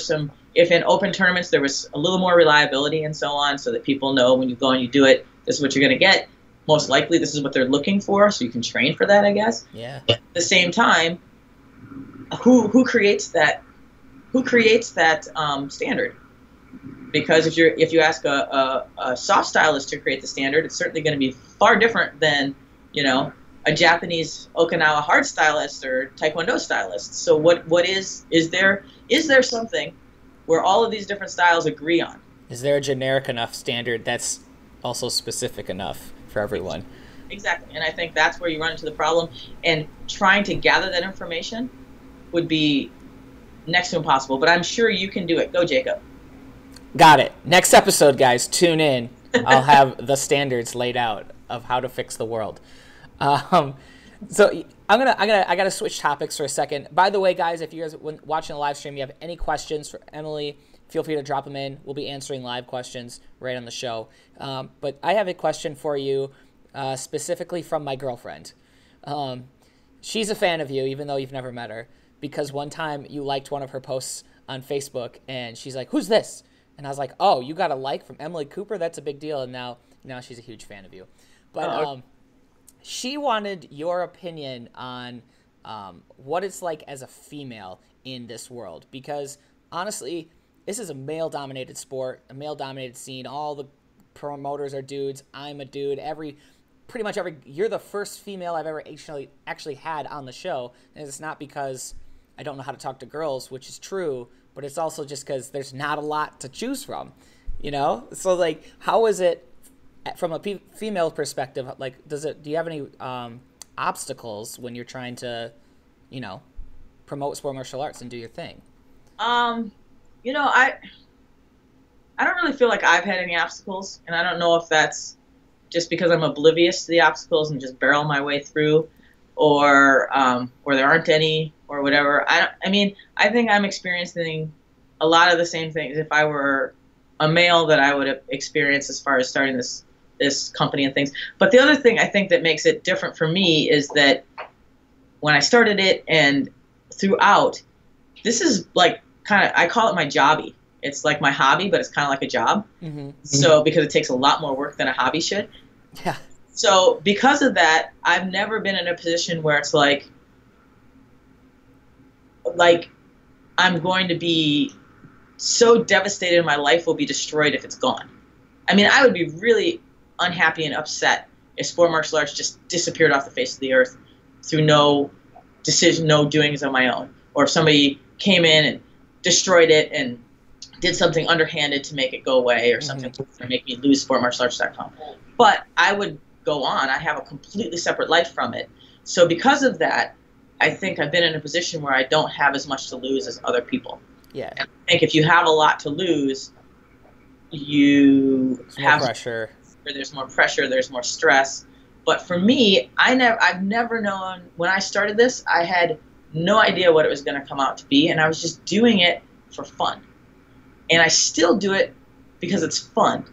if in open tournaments there was a little more reliability and so on, so that people know when you go and you do it, this is what you're going to get. Most likely this is what they're looking for, so you can train for that, I guess. Yeah. At the same time, who creates that? Who creates that standard? Because if you ask a soft stylist to create the standard, it's certainly going to be far different than a Japanese Okinawa hard stylist or Taekwondo stylist. So what is there something where all of these different styles agree on? Is there a generic enough standard that's also specific enough for everyone? Exactly, and I think that's where you run into the problem. And trying to gather that information would be next to impossible, but I'm sure you can do it. Go, Jacob. Got it. Next episode, guys, tune in. I'll have the standards laid out of how to fix the world. So I gotta switch topics for a second. By the way, guys, if you guys watching the live stream, you have any questions for Emily, feel free to drop them in. We'll be answering live questions right on the show. But I have a question for you, specifically from my girlfriend. She's a fan of you, even though you've never met her, because one time you liked one of her posts on Facebook, and she's like, "Who's this?" And I was like, "Oh, you got a like from Emily Cooper? That's a big deal." And now she's a huge fan of you. But she wanted your opinion on what it's like as a female in this world, because honestly, this is a male-dominated sport, a male-dominated scene. All the promoters are dudes. I'm a dude. Pretty much every. You're the first female I've ever actually had on the show, and it's not because I don't know how to talk to girls, which is true, but it's also just because there's not a lot to choose from, So like, how is it from a female perspective? Like, do you have any obstacles when you're trying to, promote sport martial arts and do your thing? I don't really feel like I've had any obstacles, and I don't know if that's just because I'm oblivious to the obstacles and just barrel my way through, or there aren't any, or whatever. I think I'm experiencing a lot of the same things if I were a male that I would have experienced as far as starting this company and things. But the other thing I think that makes it different for me is that when I started it and throughout, this is like I call it my jobby. It's like my hobby, but it's kind of like a job. Mm-hmm. So because it takes a lot more work than a hobby should. Yeah. So because of that, I've never been in a position where it's like I'm going to be so devastated, my life will be destroyed if it's gone. I mean, I would be really unhappy and upset if sport martial arts just disappeared off the face of the earth through no decision, no doings of my own, or if somebody came in and destroyed it and did something underhanded to make it go away or something to make me lose SportMartialArtscom. But I would go on. I have a completely separate life from it. So because of that, I think I've been in a position where I don't have as much to lose as other people. Yeah. And I think if you have a lot to lose, you have pressure. There's more pressure, there's more stress. But for me, I've never known, when I started this, I had no idea what it was going to come out to be, and I was just doing it for fun. And I still do it because it's fun.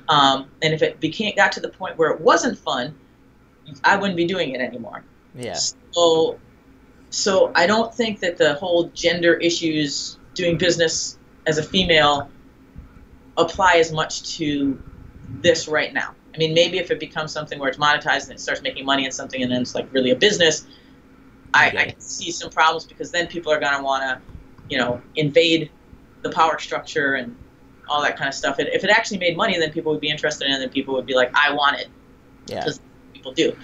And if it got to the point where it wasn't fun, I wouldn't be doing it anymore. Yeah. So I don't think that the whole gender issues, doing business as a female, apply as much to this right now. I mean, maybe if it becomes something where it's monetized and it starts making money and something, and then it's like really a business, I can see some problems, because then people are going to want to, you know, invade the power structure and all that kind of stuff. If it actually made money, then people would be interested in it, and people would be like, I want it. Yeah. Because people do.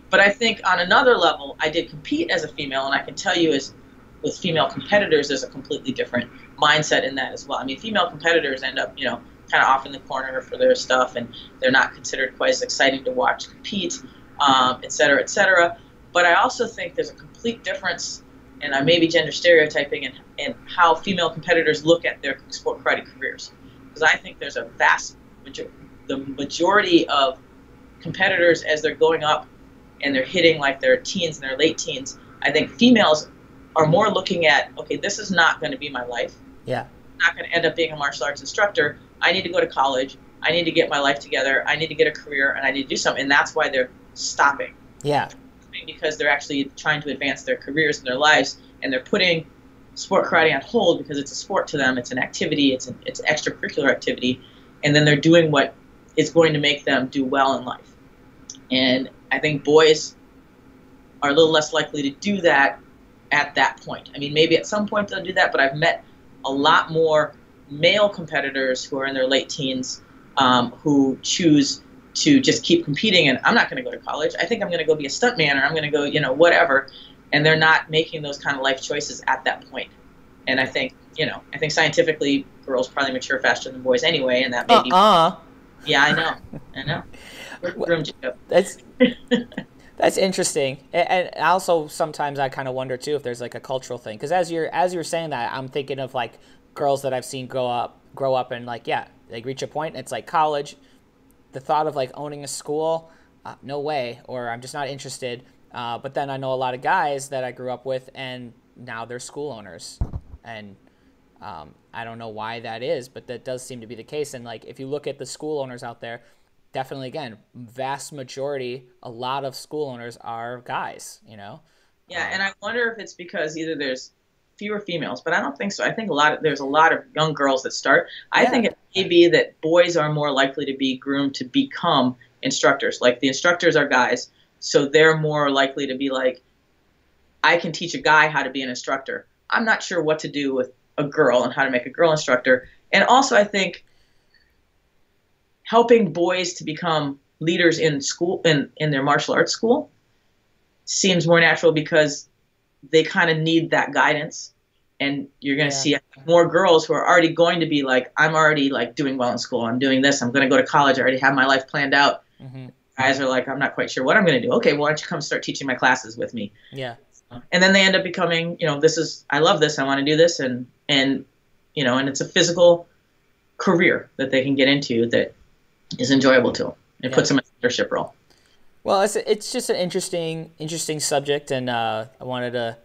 But I think on another level, I did compete as a female, and I can tell you, as with female competitors, there's a completely different mindset in that as well. I mean, female competitors end up, you know, kind of off in the corner for their stuff, and they're not considered quite as exciting to watch compete, et cetera, et cetera. But I also think there's a complete difference, and I may be gender stereotyping, in how female competitors look at their sport karate careers. Because I think there's a the majority of competitors, as they're going up and they're hitting like their teens and their late teens, I think females are more looking at, okay, this is not going to be my life. Yeah. I'm not going to end up being a martial arts instructor. I need to go to college. I need to get my life together. I need to get a career, and I need to do something. And that's why they're stopping. Yeah. Because they're actually trying to advance their careers and their lives, and they're putting sport karate on hold because it's a sport to them. It's an activity. It's extracurricular activity, and then they're doing what is going to make them do well in life. And I think boys are a little less likely to do that at that point. I mean, maybe at some point they'll do that, but I've met a lot more male competitors who are in their late teens who choose to just keep competing, and I'm not going to go to college. I think I'm going to go be a stuntman, or I'm going to go, you know, whatever. And they're not making those kind of life choices at that point. And I think, you know, I think scientifically girls probably mature faster than boys anyway, and that may be. Yeah, I know. That's interesting. And also sometimes I kind of wonder too if there's like a cultural thing, because as you're saying that, I'm thinking of like girls that I've seen grow up and like, yeah, they reach a point and it's like college. The thought of like owning a school, no way, or I'm just not interested. But then I know a lot of guys that I grew up with, and now they're school owners, and I don't know why that is, but that does seem to be the case. And like if you look at the school owners out there, definitely, again, vast majority, a lot of school owners are guys, you know? Yeah, and I wonder if it's because either there's fewer females, but I don't think so. I think there's a lot of young girls that start. I think it may be that boys are more likely to be groomed to become instructors. Like the instructors are guys, so they're more likely to be like, I can teach a guy how to be an instructor. I'm not sure what to do with a girl and how to make a girl instructor. And also I think helping boys to become leaders in school, in their martial arts school, seems more natural because they kind of need that guidance. And you're going to see more girls who are already going to be like, I'm already like doing well in school. I'm doing this. I'm going to go to college. I already have my life planned out. Mm-hmm. Guys are like, I'm not quite sure what I'm going to do. Okay, well, why don't you come start teaching my classes with me? Yeah. And then they end up becoming, you know, I love this. I want to do this. And, you know, and it's a physical career that they can get into that is enjoyable to them. It puts them in a leadership role. Well, it's just an interesting subject, and I wanted to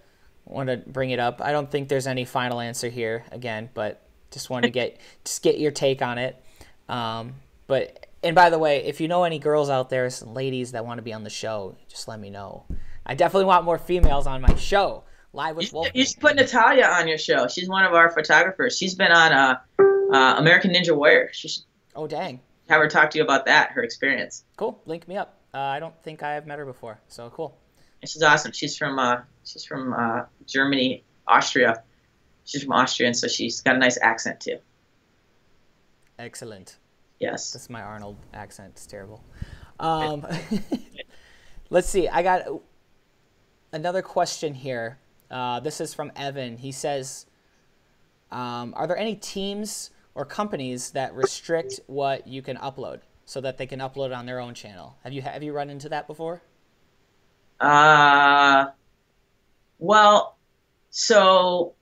bring it up. I don't think there's any final answer here again, but just wanted to get your take on it. And by the way, if you know any girls out there, some ladies that want to be on the show, just let me know. I definitely want more females on my show. Live with Wolfman. You should put Natalia on your show. She's one of our photographers. She's been on American Ninja Warrior. Oh, dang. have her talk to you about that, her experience. Cool. Link me up. I don't think I have met her before, so cool. And she's awesome. She's from Germany, Austria. She's from Austria, and so she's got a nice accent too. Excellent. Yes. That's my Arnold accent. It's terrible. Let's see. I got another question here. This is from Evan. He says, are there any teams or companies that restrict what you can upload so that they can upload it on their own channel? Have you run into that before? Well, so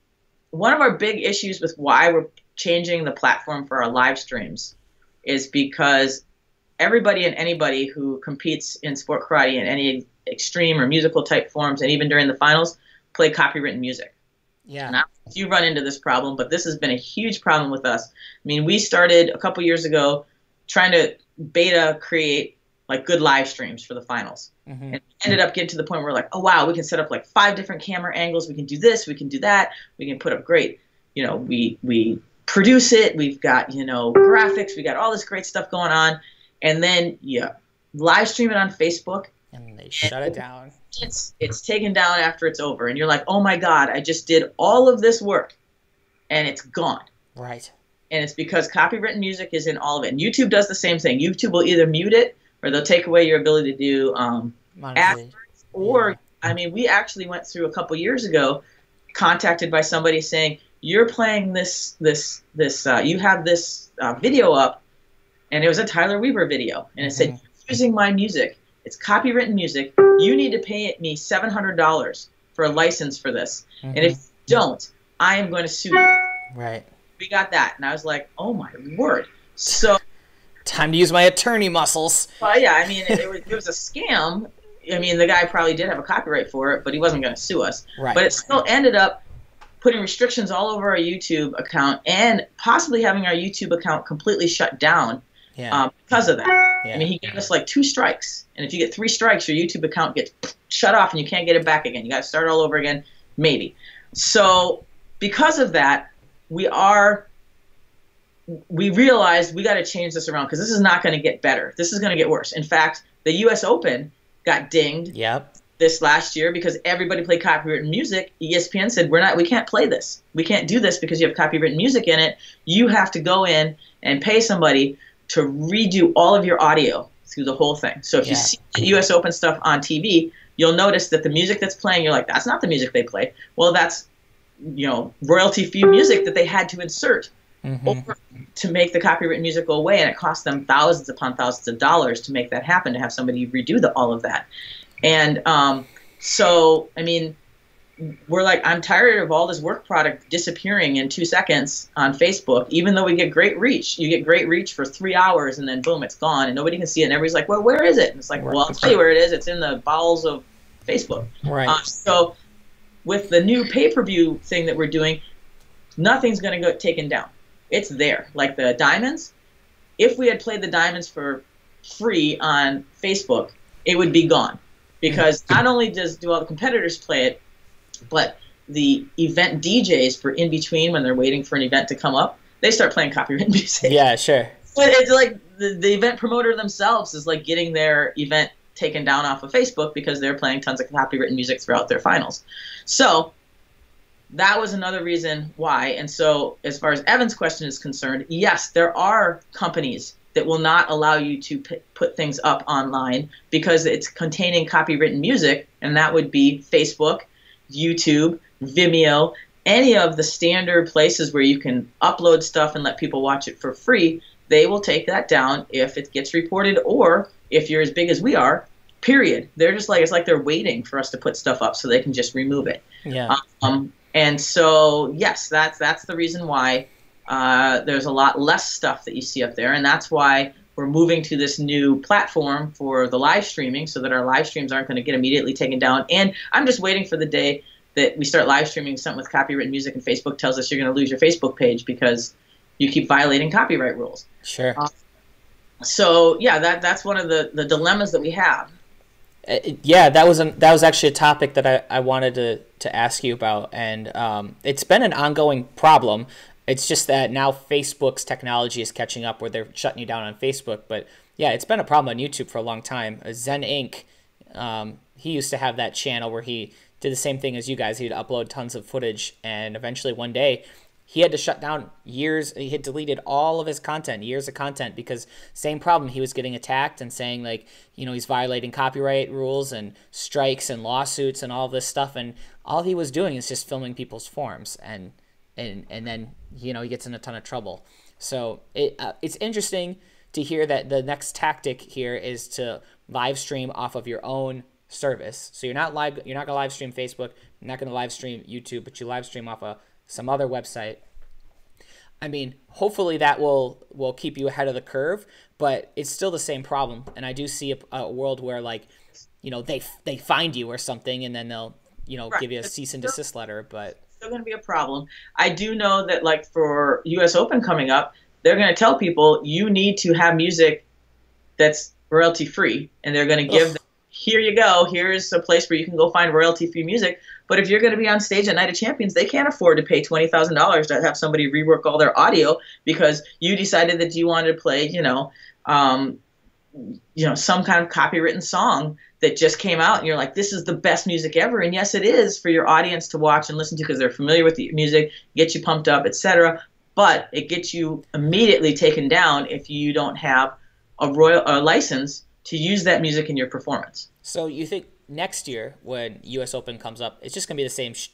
one of our big issues with why we're changing the platform for our live streams is because everybody and anybody who competes in sport karate in any extreme or musical type forms, and even during the finals, play copywritten music. Yeah. Now, if you run into this problem, but this has been a huge problem with us. I mean, we started a couple years ago trying to beta create like good live streams for the finals. And we ended up getting to the point where we're like, oh wow, we can set up like 5 different camera angles. We can do this, we can do that. We can put up great, we produce it. We've got, graphics. We got all this great stuff going on. And then live stream it on Facebook. And they shut it down. It's taken down after it's over. And you're like, oh my God, I just did all of this work and it's gone. Right. And it's because copywritten music is in all of it. And YouTube does the same thing. YouTube will either mute it or they'll take away your ability to do ads. Or, I mean, we actually went through a couple years ago, contacted by somebody saying, you're playing this, you have this video up, and it was a Tyler Weaver video. And it said, you're using my music. It's copywritten music. You need to pay me $700 for a license for this. And if you don't, I am going to sue you. Right. We got that. And I was like, oh my word. So time to use my attorney muscles. Well, yeah, I mean, it was a scam. I mean, the guy probably did have a copyright for it, but he wasn't going to sue us. Right. But it still ended up putting restrictions all over our YouTube account and possibly having our YouTube account completely shut down because of that. Yeah. I mean, he gave us like 2 strikes. And if you get 3 strikes, your YouTube account gets shut off and you can't get it back again. You got to start all over again, maybe. So because of that, we realized we got to change this around because this is not going to get better. This is going to get worse. In fact, the U.S. Open got dinged this last year because everybody played copywritten music. ESPN said, we can't play this. We can't do this because you have copywritten music in it. You have to go in and pay somebody to redo all of your audio through the whole thing. So if you see the U.S. Open stuff on TV, you'll notice that the music that's playing, you're like, that's not the music they play. Well, that's royalty-free music that they had to insert over to make the copywritten music go away, and it cost them thousands upon thousands of dollars to make that happen, to have somebody redo all of that. And so, I mean, we're like, I'm tired of all this work product disappearing in 2 seconds on Facebook, even though we get great reach. You get great reach for 3 hours, and then boom, it's gone, and nobody can see it, and everybody's like, well, where is it? And it's like, well, I'll tell you where it is. It's in the bowels of Facebook. Right. So with the new pay-per-view thing that we're doing, nothing's going to get taken down. It's there. Like the diamonds, if we had played the diamonds for free on Facebook, it would be gone. Because not only do all the competitors play it, but the event DJs for in between, when they're waiting for an event to come up, they start playing copywritten music. Yeah, sure. But it's like the event promoter themselves is like getting their event taken down off of Facebook because they're playing tons of copywritten music throughout their finals. So that was another reason why. And so as far as Evan's question is concerned, yes, there are companies that will not allow you to put things up online because it's containing copywritten music, and that would be Facebook, YouTube, Vimeo, any of the standard places where you can upload stuff and let people watch it for free. They will take that down if it gets reported, or if you're as big as we are, period. They're just like, it's like they're waiting for us to put stuff up so they can just remove it. Yeah. And so, yes, that's the reason why there's a lot less stuff that you see up there, and that's why we're moving to this new platform for the live streaming so that our live streams aren't going to get immediately taken down. And I'm just waiting for the day that we start live streaming something with copywritten music and Facebook tells us you're going to lose your Facebook page because you keep violating copyright rules. Sure. So, yeah, that's one of the dilemmas that we have. Yeah, that was actually a topic that I wanted to ask you about, and it's been an ongoing problem. It's just that now Facebook's technology is catching up where they're shutting you down on Facebook. But yeah, it's been a problem on YouTube for a long time. Zen Inc., he used to have that channel where he did the same thing as you guys. He'd upload tons of footage, and eventually one day he had to shut down years. He had deleted all of his content, years of content, because same problem. He was getting attacked and saying, like, you know, he's violating copyright rules and strikes and lawsuits and all this stuff. And all he was doing is just filming people's forms, and then, you know, he gets in a ton of trouble. So it's interesting to hear that the next tactic here is to live stream off of your own service. So you're not gonna live stream Facebook, you're not gonna live stream YouTube, but you live stream off of some other website. I mean, hopefully that will keep you ahead of the curve, but it's still the same problem. And I do see a world where, like, you know, they find you or something, and then they'll, you know, give you a cease and desist letter. But it's still going to be a problem. I do know that, like, for US Open coming up, they're going to tell people you need to have music that's royalty free, and they're going to give them, here you go, here's a place where you can go find royalty free music. But if you're going to be on stage at Night of Champions, they can't afford to pay $20,000 to have somebody rework all their audio because you decided that you wanted to play, some kind of copywritten song that just came out, and you're like, this is the best music ever. And yes, it is for your audience to watch and listen to because they're familiar with the music, get you pumped up, etc. But it gets you immediately taken down if you don't have a license to use that music in your performance. So you think next year when US Open comes up, it's just going to be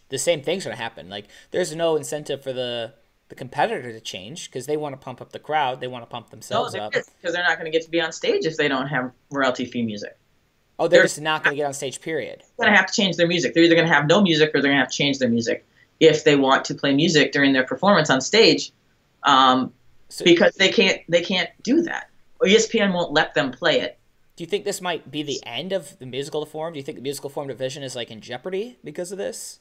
the same thing's going to happen? Like, there's no incentive for the competitor to change because they want to pump up the crowd. They want to pump themselves up. Because they're not going to get to be on stage if they don't have royalty-free music. Oh, they're just not going to get on stage, period. They're going to have to change their music. They're either going to have no music or they're going to have to change their music if they want to play music during their performance on stage, because they can't do that. Or ESPN won't let them play it. Do you think this might be the end of the musical form? Do you think the musical form division is, like, in jeopardy because of this?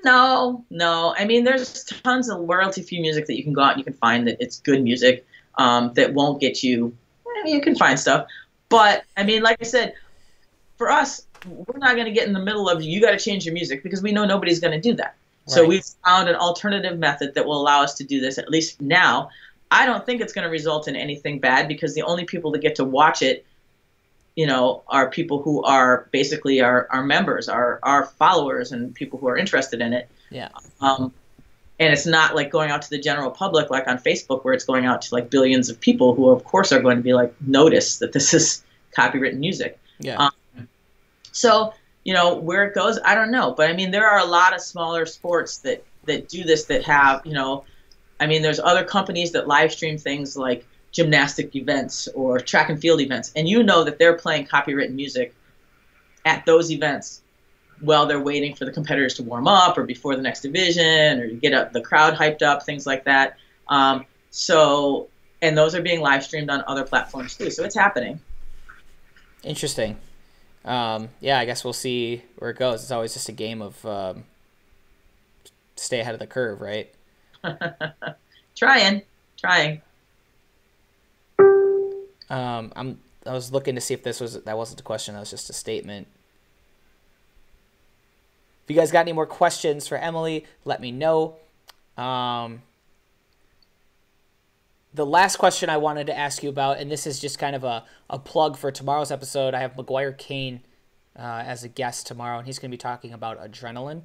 No. I mean, there's tons of royalty-free music that you can go out and you can find that it's good music that won't get you. I mean, you can find stuff. But, I mean, like I said, for us, we're not going to get in the middle of you got to change your music because we know nobody's going to do that. Right. So we've found an alternative method that will allow us to do this, at least now. I don't think it's going to result in anything bad because the only people that get to watch it, are people who are basically our members, our followers, and people who are interested in it. Yeah. And it's not like going out to the general public like on Facebook where it's going out to like billions of people who, of course, are going to be like, notice that this is copywritten music. Yeah. So, where it goes, I don't know. But, I mean, there are a lot of smaller sports that do this that have, there's other companies that live stream things like gymnastic events or track and field events, and that they're playing copywritten music at those events while they're waiting for the competitors to warm up or before the next division or to get the crowd hyped up, things like that. And those are being live streamed on other platforms too, so it's happening. Interesting. Yeah, I guess we'll see where it goes. It's always just a game of stay ahead of the curve, right? Trying. I was looking to see if that wasn't a question. That was just a statement. If you guys got any more questions for Emily, let me know. The last question I wanted to ask you about, and this is just kind of a plug for tomorrow's episode. I have McGuire Kane as a guest tomorrow, and he's going to be talking about adrenaline.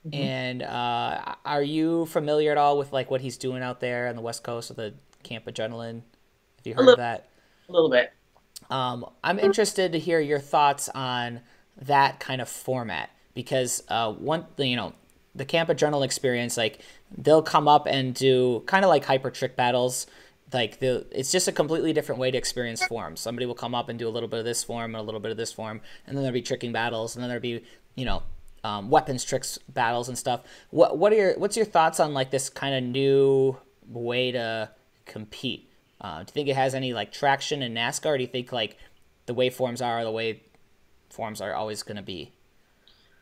Mm-hmm. And are you familiar at all with like what he's doing out there on the West Coast with the Camp Adrenaline? Have you heard of that? A little bit. I'm interested to hear your thoughts on that kind of format because the Camp Adrenaline experience, like they'll come up and do kind of like hyper trick battles. Like it's just a completely different way to experience forms. Somebody will come up and do a little bit of this form and a little bit of this form, and then there'll be tricking battles, and then there'll be weapons tricks battles and stuff. What's your thoughts on like this kind of new way to compete? Do you think it has any like traction in NASCAR, or do you think like the way forms are always going to be?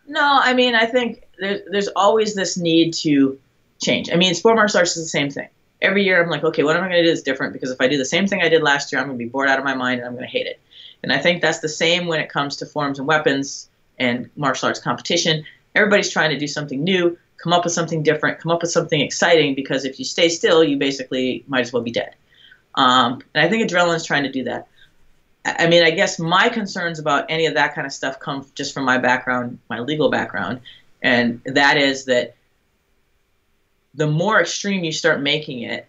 No, I mean, I think there's always this need to change. I mean, sport martial arts is the same thing. Every year I'm like, okay, what am I going to do that's different? Because if I do the same thing I did last year, I'm going to be bored out of my mind and I'm going to hate it. And I think that's the same when it comes to forms and weapons and martial arts competition. Everybody's trying to do something new. come up with something different, come up with something exciting, because if you stay still, you basically might as well be dead. And I think adrenaline's trying to do that. I mean, I guess my concerns about any of that kind of stuff come just from my background, my legal background, and that is that the more extreme you start making it,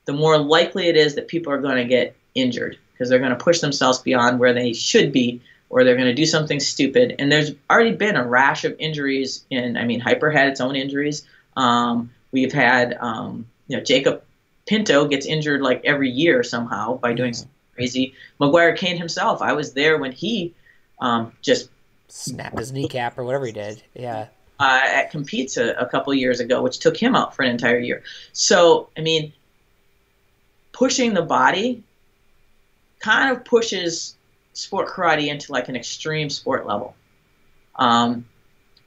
the more likely it is that people are going to get injured because they're going to push themselves beyond where they should be, or they're going to do something stupid. And there's already been a rash of injuries Hyper had its own injuries. We've had, Jacob Pinto gets injured like every year somehow by doing something crazy. McGuire Kane himself, I was there when he just snapped his kneecap or whatever he did. Yeah. At Competes a couple of years ago, which took him out for an entire year. So, I mean, pushing the body kind of pushes sport karate into like an extreme sport level, and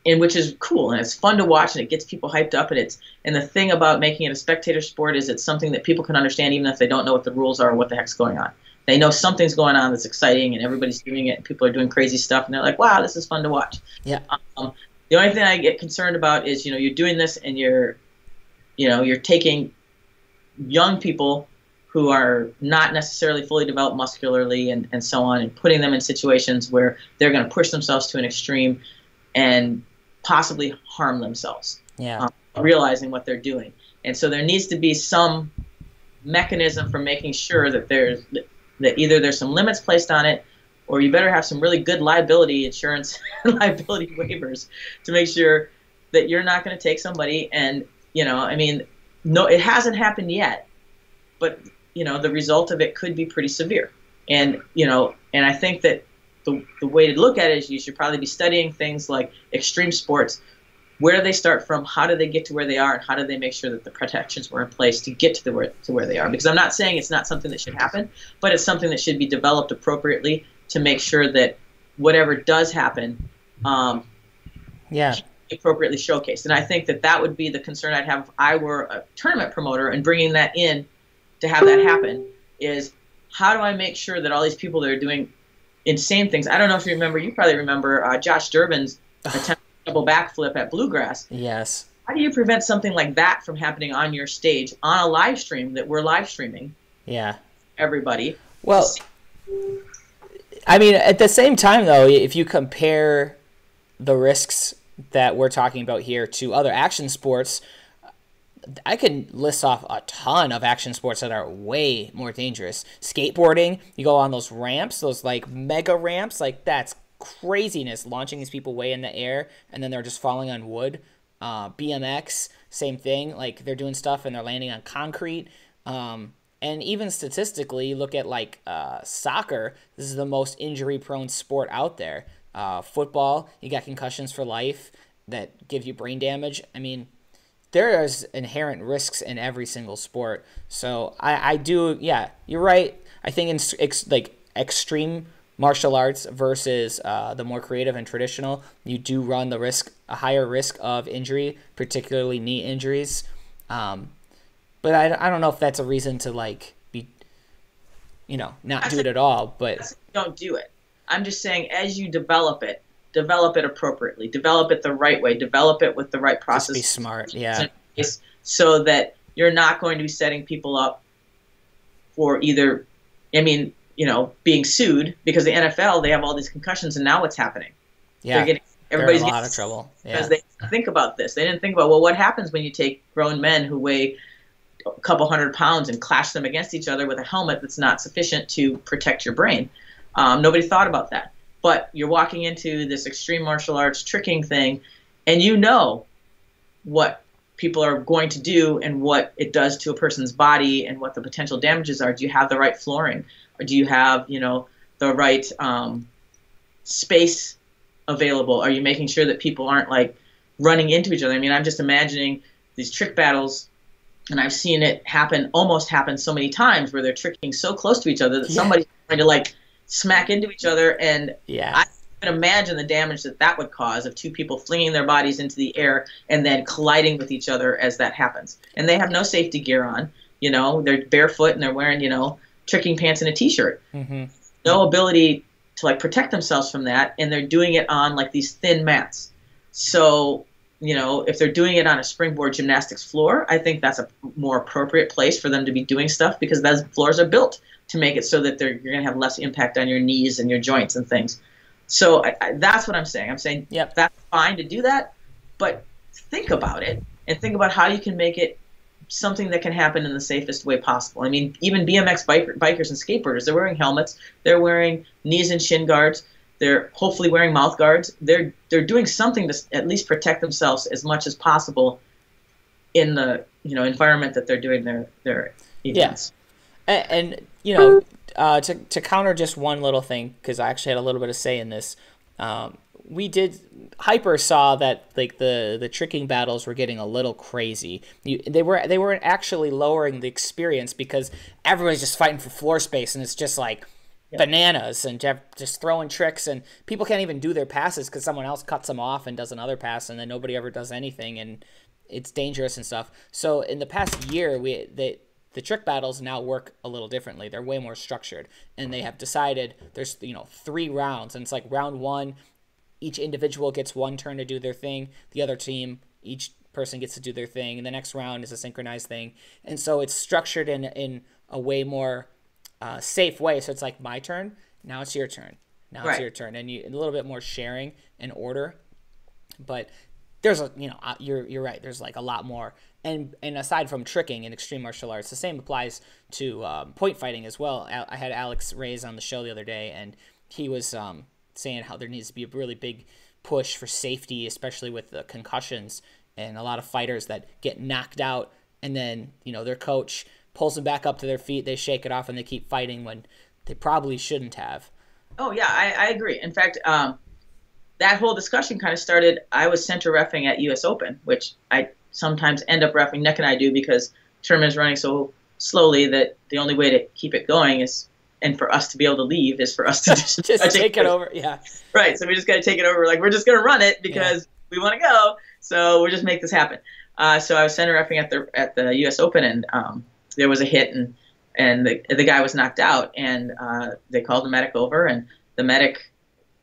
which is cool, and it's fun to watch, and it gets people hyped up, and the thing about making it a spectator sport is it's something that people can understand even if they don't know what the rules are or what the heck's going on. They know something's going on that's exciting, and everybody's doing it, and people are doing crazy stuff, and they're like, wow, this is fun to watch. Yeah. The only thing I get concerned about is, you're doing this and you're taking young people who are not necessarily fully developed muscularly and so on, and putting them in situations where they're going to push themselves to an extreme and possibly harm themselves. Yeah. Realizing what they're doing. And so there needs to be some mechanism for making sure that that either there's some limits placed on it, or you better have some really good liability insurance and liability waivers to make sure that you're not going to take somebody and, no, it hasn't happened yet, but, the result of it could be pretty severe. And, and I think that the way to look at it is you should probably be studying things like extreme sports. Where do they start from? How do they get to where they are? And how do they make sure that the protections were in place to get to where they are? Because I'm not saying it's not something that should happen, but it's something that should be developed appropriately to make sure that whatever does happen, should be appropriately showcased. And I think that would be the concern I'd have if I were a tournament promoter and bringing that in to have that happen, is how do I make sure that all these people that are doing insane things, I don't know if you probably remember Josh Durbin's attempt double backflip at Bluegrass. Yes. How do you prevent something like that from happening on your stage on a live stream that we're live streaming? Yeah. Everybody. Well, I mean, at the same time, though, if you compare the risks that we're talking about here to other action sports, I can list off a ton of action sports that are way more dangerous. Skateboarding, you go on those ramps, those like mega ramps, like that's craziness, launching these people way in the air and then they're just falling on wood. BMX, same thing, like they're doing stuff and they're landing on concrete. And even statistically, look at like soccer. This is the most injury-prone sport out there. Football, you got concussions for life that give you brain damage. I mean, there is inherent risks in every single sport. So I do, yeah, you're right. I think in like extreme martial arts versus the more creative and traditional, you do run a higher risk of injury, particularly knee injuries. But I don't know if that's a reason to like be, not do it at all. But don't do it. I'm just saying, as you develop it appropriately, develop it the right way, develop it with the right process. Just be smart, yeah. So that you're not going to be setting people up for either, being sued, because the NFL, they have all these concussions, and now what's happening? Yeah, everybody's in a lot of trouble. Yeah. Because they didn't think about this. They didn't think about, well, what happens when you take grown men who weigh a couple 100 pounds and clash them against each other with a helmet that's not sufficient to protect your brain? Nobody thought about that. But you're walking into this extreme martial arts tricking thing, and you know what people are going to do and what it does to a person's body and what the potential damages are. Do you have the right flooring? Or do you have, the right space available? Are you making sure that people aren't like running into each other? I mean, I'm just imagining these trick battles, and I've seen it almost happen so many times where they're tricking so close to each other that somebody's trying to like smack into each other, and I can imagine the damage that would cause of two people flinging their bodies into the air and then colliding with each other as that happens. And they have no safety gear on, they're barefoot and they're wearing, tricking pants and a t-shirt. Mm-hmm. No ability to like protect themselves from that, and they're doing it on like these thin mats. So if they're doing it on a springboard gymnastics floor, I think that's a more appropriate place for them to be doing stuff, because those floors are built to make it so that you're going to have less impact on your knees and your joints and things. So that's what I'm saying. I'm saying Yep. That's fine to do that, but think about it and think about how you can make it something that can happen in the safest way possible. I mean, even BMX bikers and skateboarders, they're wearing helmets, they're wearing knees and shin guards, they're hopefully wearing mouth guards. They're doing something to at least protect themselves as much as possible in the environment that they're doing their events. Yeah. And to counter just one little thing, because I actually had a little bit of say in this, Hyper saw that like the tricking battles were getting a little crazy. They weren't actually lowering the experience, because everyone's just fighting for floor space, and it's just like bananas, and just throwing tricks, and people can't even do their passes because someone else cuts them off and does another pass, and then nobody ever does anything, and it's dangerous and stuff. So in the past year, the trick battles now work a little differently. They're way more structured, and they have decided there's 3 rounds, and it's like round 1, each individual gets 1 turn to do their thing. The other team, each person gets to do their thing, and the next round is a synchronized thing. And so it's structured in a way more safe way. So it's like, my turn, now it's your turn, now it's your turn, and a little bit more sharing and order. But there's you're right. There's like a lot more. And aside from tricking in extreme martial arts, the same applies to point fighting as well. I had Alex Reyes on the show the other day, and he was saying how there needs to be a really big push for safety, especially with the concussions, and a lot of fighters that get knocked out, and then their coach pulls them back up to their feet, they shake it off, and they keep fighting when they probably shouldn't have. Oh yeah, I agree. In fact, that whole discussion kind of started. I was center reffing at US Open, which I sometimes end up reffing. Nick and I do, because the tournament is running so slowly that the only way to keep it going and for us to be able to leave is for us to just take it over. Yeah. Right. So we just got to take it over. Like, we're just going to run it because we want to go. So we'll just make this happen. So I was center reffing at the US Open, and there was a hit, and the guy was knocked out, and they called the medic over, and the medic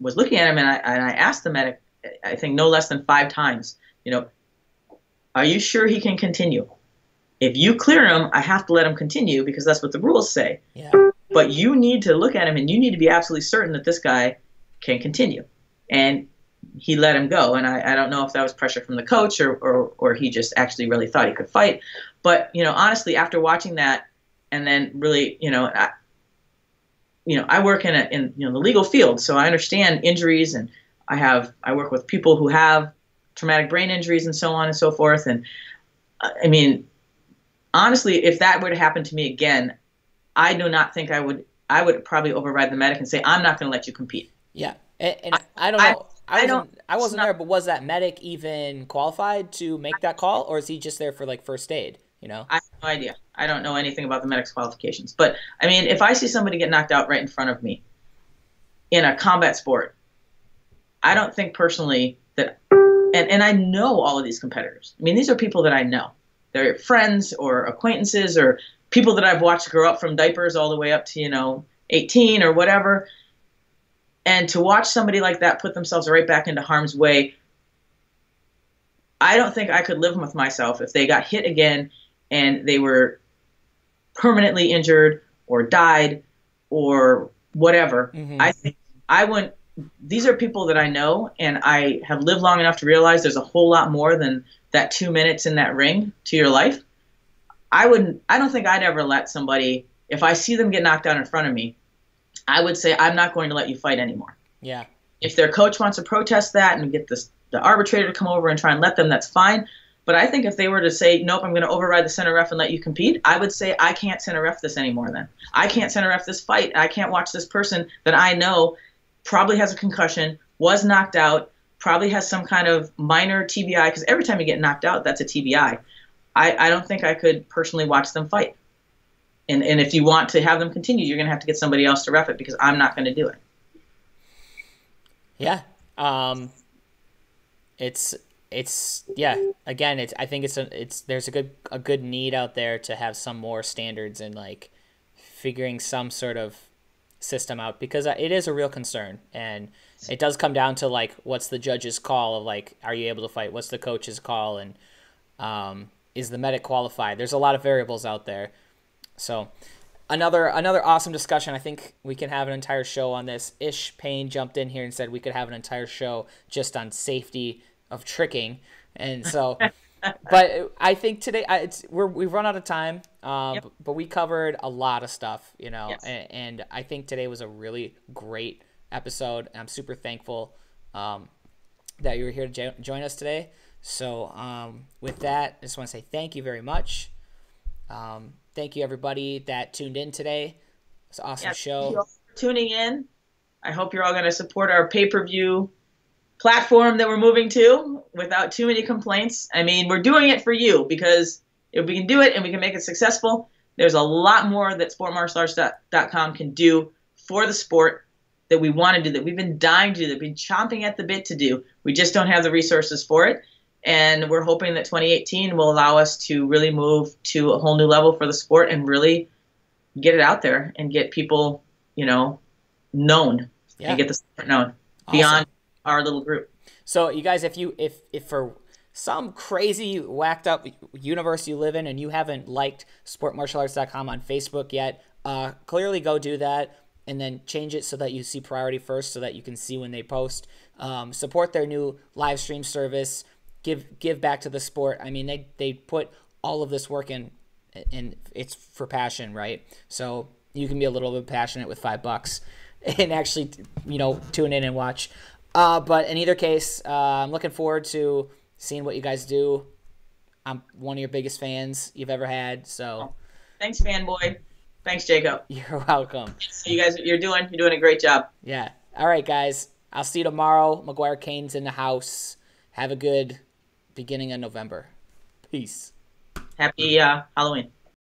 was looking at him, and I asked the medic, I think no less than 5 times, are you sure he can continue? If you clear him, I have to let him continue, because that's what the rules say. Yeah. But you need to look at him, and you need to be absolutely certain that this guy can continue. And he let him go. And I don't know if that was pressure from the coach or he just actually really thought he could fight. But, honestly, after watching that, and then really, I work in the legal field, so I understand injuries, and I work with people who have traumatic brain injuries and so on and so forth. And I mean, honestly, if that were to happen to me again, I do not think I would probably override the medic and say, I'm not going to let you compete. Yeah. And I don't know. I wasn't there, but was that medic even qualified to make that call, or is he just there for like first aid? I have no idea. I don't know anything about the medic's qualifications. But I mean, if I see somebody get knocked out right in front of me in a combat sport, I don't think personally that, and I know all of these competitors. I mean, these are people that I know. They're friends or acquaintances or people that I've watched grow up from diapers all the way up to, 18 or whatever. And to watch somebody like that put themselves right back into harm's way, I don't think I could live with myself if they got hit again and they were permanently injured or died or whatever. Mm-hmm. I think I wouldn't. These are people that I know, and I have lived long enough to realize there's a whole lot more than that 2 minutes in that ring to your life. I don't think I'd ever let somebody, if I see them get knocked out in front of me, I would say, I'm not going to let you fight anymore. Yeah. If their coach wants to protest that and get the arbitrator to come over and try and let them, that's fine. But I think if they were to say, nope, I'm going to override the center ref and let you compete, I would say, I can't center ref this anymore then. I can't center ref this fight. I can't watch this person that I know probably has a concussion, was knocked out, probably has some kind of minor TBI, because every time you get knocked out, that's a TBI. I don't think I could personally watch them fight. And if you want to have them continue, you're going to have to get somebody else to ref it, because I'm not going to do it. Yeah. Again, I think there's a good need out there to have some more standards and like figuring some sort of system out, because it is a real concern. And it does come down to like what's the judge's call of like, are you able to fight? What's the coach's call? And is the medic qualified? There's a lot of variables out there. So another awesome discussion. I think we can have an entire show on this. Ish Payne jumped in here and said we could have an entire show just on safety of tricking. And so, but I think today we've run out of time, but we covered a lot of stuff, you know, Yes. and I think today was a really great episode. And I'm super thankful that you were here to join us today. So with that, I just want to say thank you very much. Thank you, everybody that tuned in today. It's an awesome show. Thank you all for tuning in. I hope you're all going to support our pay-per-view platform that we're moving to without too many complaints. I mean, we're doing it for you because if we can do it and we can make it successful, there's a lot more that SportMartialArts.com can do for the sport that we want to do, that we've been dying to do, that we've been chomping at the bit to do. We just don't have the resources for it. And we're hoping that 2018 will allow us to really move to a whole new level for the sport and really get it out there and get people, you know, known and get the sport known beyond our little group. So you guys, if for some crazy whacked up universe you live in and you haven't liked SportMartialArts.com on Facebook yet, clearly go do that and then change it so that you see priority first so that you can see when they post. Support their new live stream service. Give back to the sport. I mean, they put all of this work in, and it's for passion, right? So you can be a little bit passionate with $5 and actually, you know, tune in and watch. But in either case, I'm looking forward to seeing what you guys do. I'm one of your biggest fans you've ever had. So thanks, fanboy. Thanks, Jacob. You're welcome. So you guys, you're doing a great job. Yeah. All right, guys. I'll see you tomorrow. McGuire Kane's in the house. Have a good beginning of November. Peace. Happy Halloween.